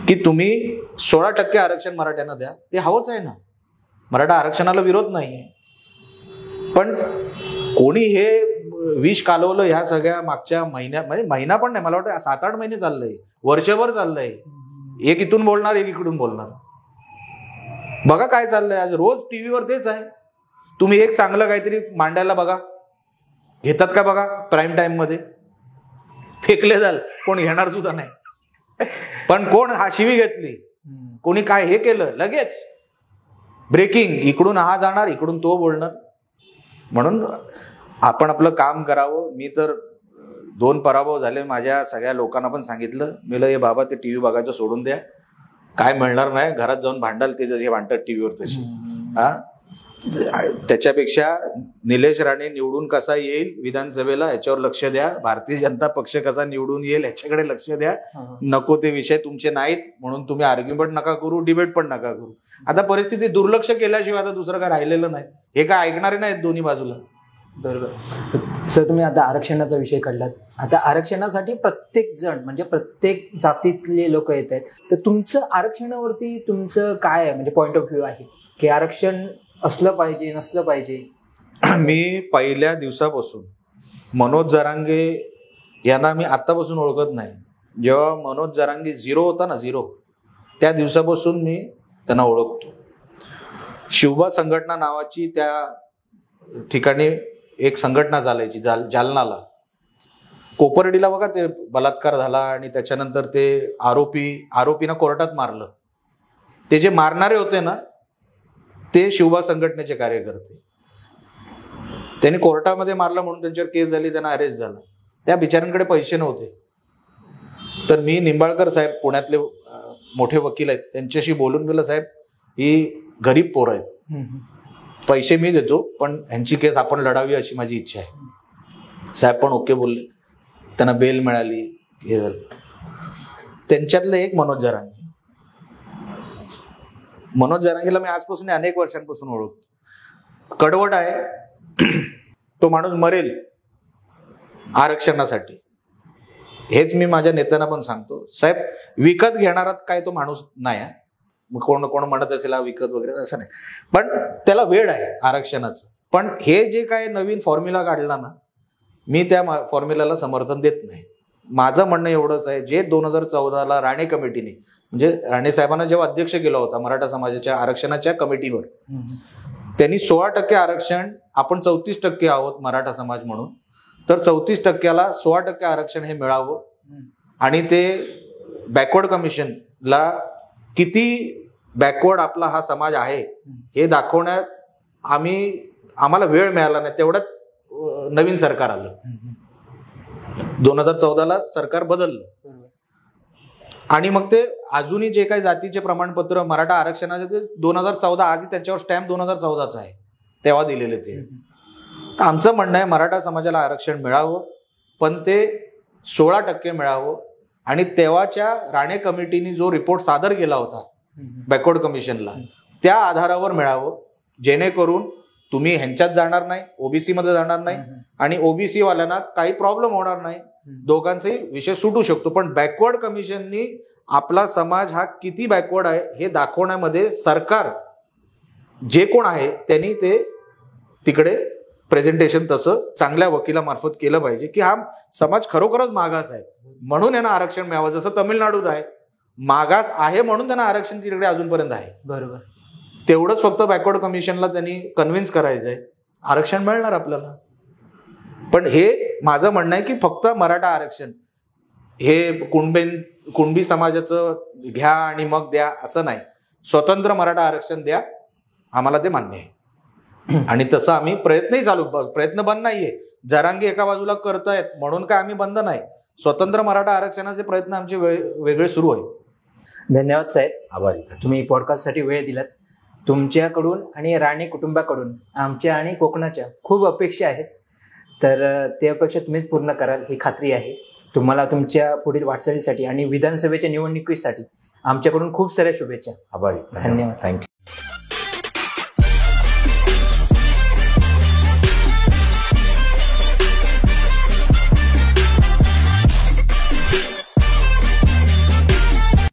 Speaker 1: की तुम्ही 16% आरक्षण मराठ्यांना द्या, ते हवंच आहे ना. मराठा आरक्षणाला विरोध नाहीये, पण कोणी हे विष कालवलं ह्या सगळ्या मागच्या महिन्यात, म्हणजे महिना पण नाही, मला वाटतं 7-8 महिने चाललंय, वर्षभर चाललंय. एक इथून बोलणार, एक इकडून बोलणार. बघा काय चाललंय आज, रोज टीव्हीवर तेच आहे. तुम्ही एक चांगलं काहीतरी मांडायला बघा, घेतात का बघा? प्राईम टाइम मध्ये फेकले जाल, कोण घेणार सुद्धा नाही. पण कोण हा शिवी घेतली, कोणी काय हे केलं, लगेच ब्रेकिंग, इकडून हा जाणार, इकडून तो बोलणार. म्हणून आपण आपलं काम करावं. मी तर 2 पराभव झाले, माझ्या सगळ्या लोकांना पण सांगितलं, मी हे बाबा ते टीव्ही बघायचं सोडून द्या, काय मिळणार नाही, घरात जाऊन भांडाल ते जसे भांडतात टीव्हीवर तसे. त्याच्यापेक्षा निलेश राणे निवडून कसा येईल विधानसभेला याच्यावर लक्ष द्या, भारतीय जनता पक्ष कसा निवडून येईल याच्याकडे लक्ष द्या. नको ते विषय तुमचे नाहीत म्हणून तुम्ही आर्ग्युमेंट नका करू, डिबेट पण नका करू. आता परिस्थिती दुर्लक्ष केल्याशिवाय आता दुसरं काय राहिलेलं नाही. हे काय ऐकणारे नाहीत दोन्ही बाजूला.
Speaker 2: बरोबर. सर, तुम्ही आता आरक्षणाचा विषय काढलात. आता आरक्षणासाठी प्रत्येक जण, म्हणजे प्रत्येक जातीतले लोक येत आहेत, तर तुमचं आरक्षणावरती तुमचं काय आहे, म्हणजे पॉइंट ऑफ व्ह्यू आहे की आरक्षण असलं पाहिजे, नसलं पाहिजे?
Speaker 1: मी पहिल्या दिवसापासून मनोज जरांगे यांना मी आतापासून ओळखत नाही. जेव्हा मनोज जरांगे 0 होता ना, 0, त्या दिवसापासून मी त्यांना ओळखतो. शिवबा संघटना नावाची त्या ठिकाणी एक संघटना चालायची जालनाला. कोपर्डीला बघा ते बलात्कार झाला आणि त्याच्यानंतर ते आरोपीना कोर्टात मारलं. ते जे मारणारे होते ना, ते शिवबा संघटनेचे कार्यकर्ते. त्यांनी कोर्टामध्ये मारलं म्हणून त्यांच्यावर केस झाली, त्यांना अरेस्ट झाला. त्या बिचाऱ्यांकडे पैसे नव्हते. तर मी निंबाळकर साहेब, पुण्यातले मोठे वकील आहेत, त्यांच्याशी बोलून गेलं, साहेब ही गरीब पोरं आहेत, पैसे मी देतो, पण ह्यांची केस आपण लढावी अशी माझी इच्छा आहे. साहेब पण ओके बोलले, त्यांना बेल मिळाली, हे झालं. त्यांच्यातलं एक मनोज जरांगेला मी आजपासून अनेक वर्षांपासून ओळखतो. कडवट आहे, तो माणूस मरेल आरक्षणासाठी. हेच मी माझ्या नेत्यांना पण सांगतो. साहेब, विकत घेणारा काय तो माणूस नाही. कोण म्हणत असेल विकत वगैरे, असं नाही, पण त्याला वेळ आहे आरक्षणाचं. पण हे जे काय नवीन फॉर्म्युला काढला ना, मी त्या फॉर्म्युल्याला समर्थन देत नाही. माझं म्हणणं एवढंच आहे, जे 2014ला राणे कमिटीने, म्हणजे राणे साहेबांना जेव्हा अध्यक्ष केला होता मराठा समाजाच्या आरक्षणाच्या कमिटीवर, त्यांनी 16% आरक्षण, आपण 34% आहोत मराठा समाज म्हणून, तर 34%ला 16% आरक्षण हे मिळावं. आणि ते बॅकवर्ड कमिशनला किती बॅकवर्ड आपला हा समाज आहे हे दाखवण्यात आम्हाला वेळ मिळाला नाही. तेवढ्यात नवीन सरकार आलं. 2014ला सरकार बदललं आणि मग ते अजूनही जे काही जातीचे प्रमाणपत्र मराठा आरक्षणाचे ते 2014, आजही त्यांच्यावर स्टॅम्प 2014चा आहे, तेव्हा दिलेले ते. तर आमचं म्हणणं आहे, मराठा समाजाला आरक्षण मिळावं, पण ते 16% मिळावं. आणि तेव्हाच्या राणे कमिटीने जो रिपोर्ट सादर केला होता बॅकवर्ड कमिशनला, त्या आधारावर मिळावं, जेणेकरून तुम्ही ह्यांच्यात जाणार नाही, ओबीसी मध्ये जाणार नाही, आणि ओबीसी वाल्यांना काही प्रॉब्लेम होणार नाही, दोघांचाही विषय सुटू शकतो. पण बॅकवर्ड कमिशननी आपला समाज हा किती बॅकवर्ड आहे हे दाखवण्यामध्ये सरकार जे कोण आहे त्यांनी ते तिकडे प्रेझेंटेशन तसं चांगल्या वकिलामार्फत केलं पाहिजे की हा समाज खरोखरच मागास आहे म्हणून यांना आरक्षण मिळावं. जसं तमिळनाडूत आहे, मागास आहे म्हणून त्यांना आरक्षण तिकडे अजूनपर्यंत आहे.
Speaker 2: बरोबर.
Speaker 1: तेवढंच फक्त बॅकवर्ड कमिशनला त्यांनी कन्व्हिन्स करायचंय, आरक्षण मिळणार आपल्याला. पण हे माझं म्हणणं आहे की फक्त मराठा आरक्षण, हे कुणबी समाजाचं घ्या आणि मग द्या असं नाही. स्वतंत्र मराठा आरक्षण द्या, आम्हाला ते मान्य आहे. आणि तसं आम्ही प्रयत्नही प्रयत्न बंद नाहीये. जरांगे एका बाजूला करतायत म्हणून काय आम्ही बंद नाही. स्वतंत्र मराठा आरक्षणाचे प्रयत्न आमचे वेगळे सुरू आहेत.
Speaker 2: धन्यवाद साहेब,
Speaker 1: आभारी.
Speaker 2: तुम्ही पॉडकास्टसाठी वेळ दिलात. तुमच्याकडून आणि राणे कुटुंबाकडून आमच्या आणि कोकणाच्या खूप अपेक्षा आहेत, तर ते अपेक्षा तुम्हीच पूर्ण कराल ही खात्री आहे. तुम्हाला तुमच्या पुढील वाटचालीसाठी आणि विधानसभेच्या निवडणुकीसाठी आमच्याकडून खूप साऱ्या शुभेच्छा.
Speaker 1: आभारी.
Speaker 2: धन्यवाद.
Speaker 1: थँक्यू.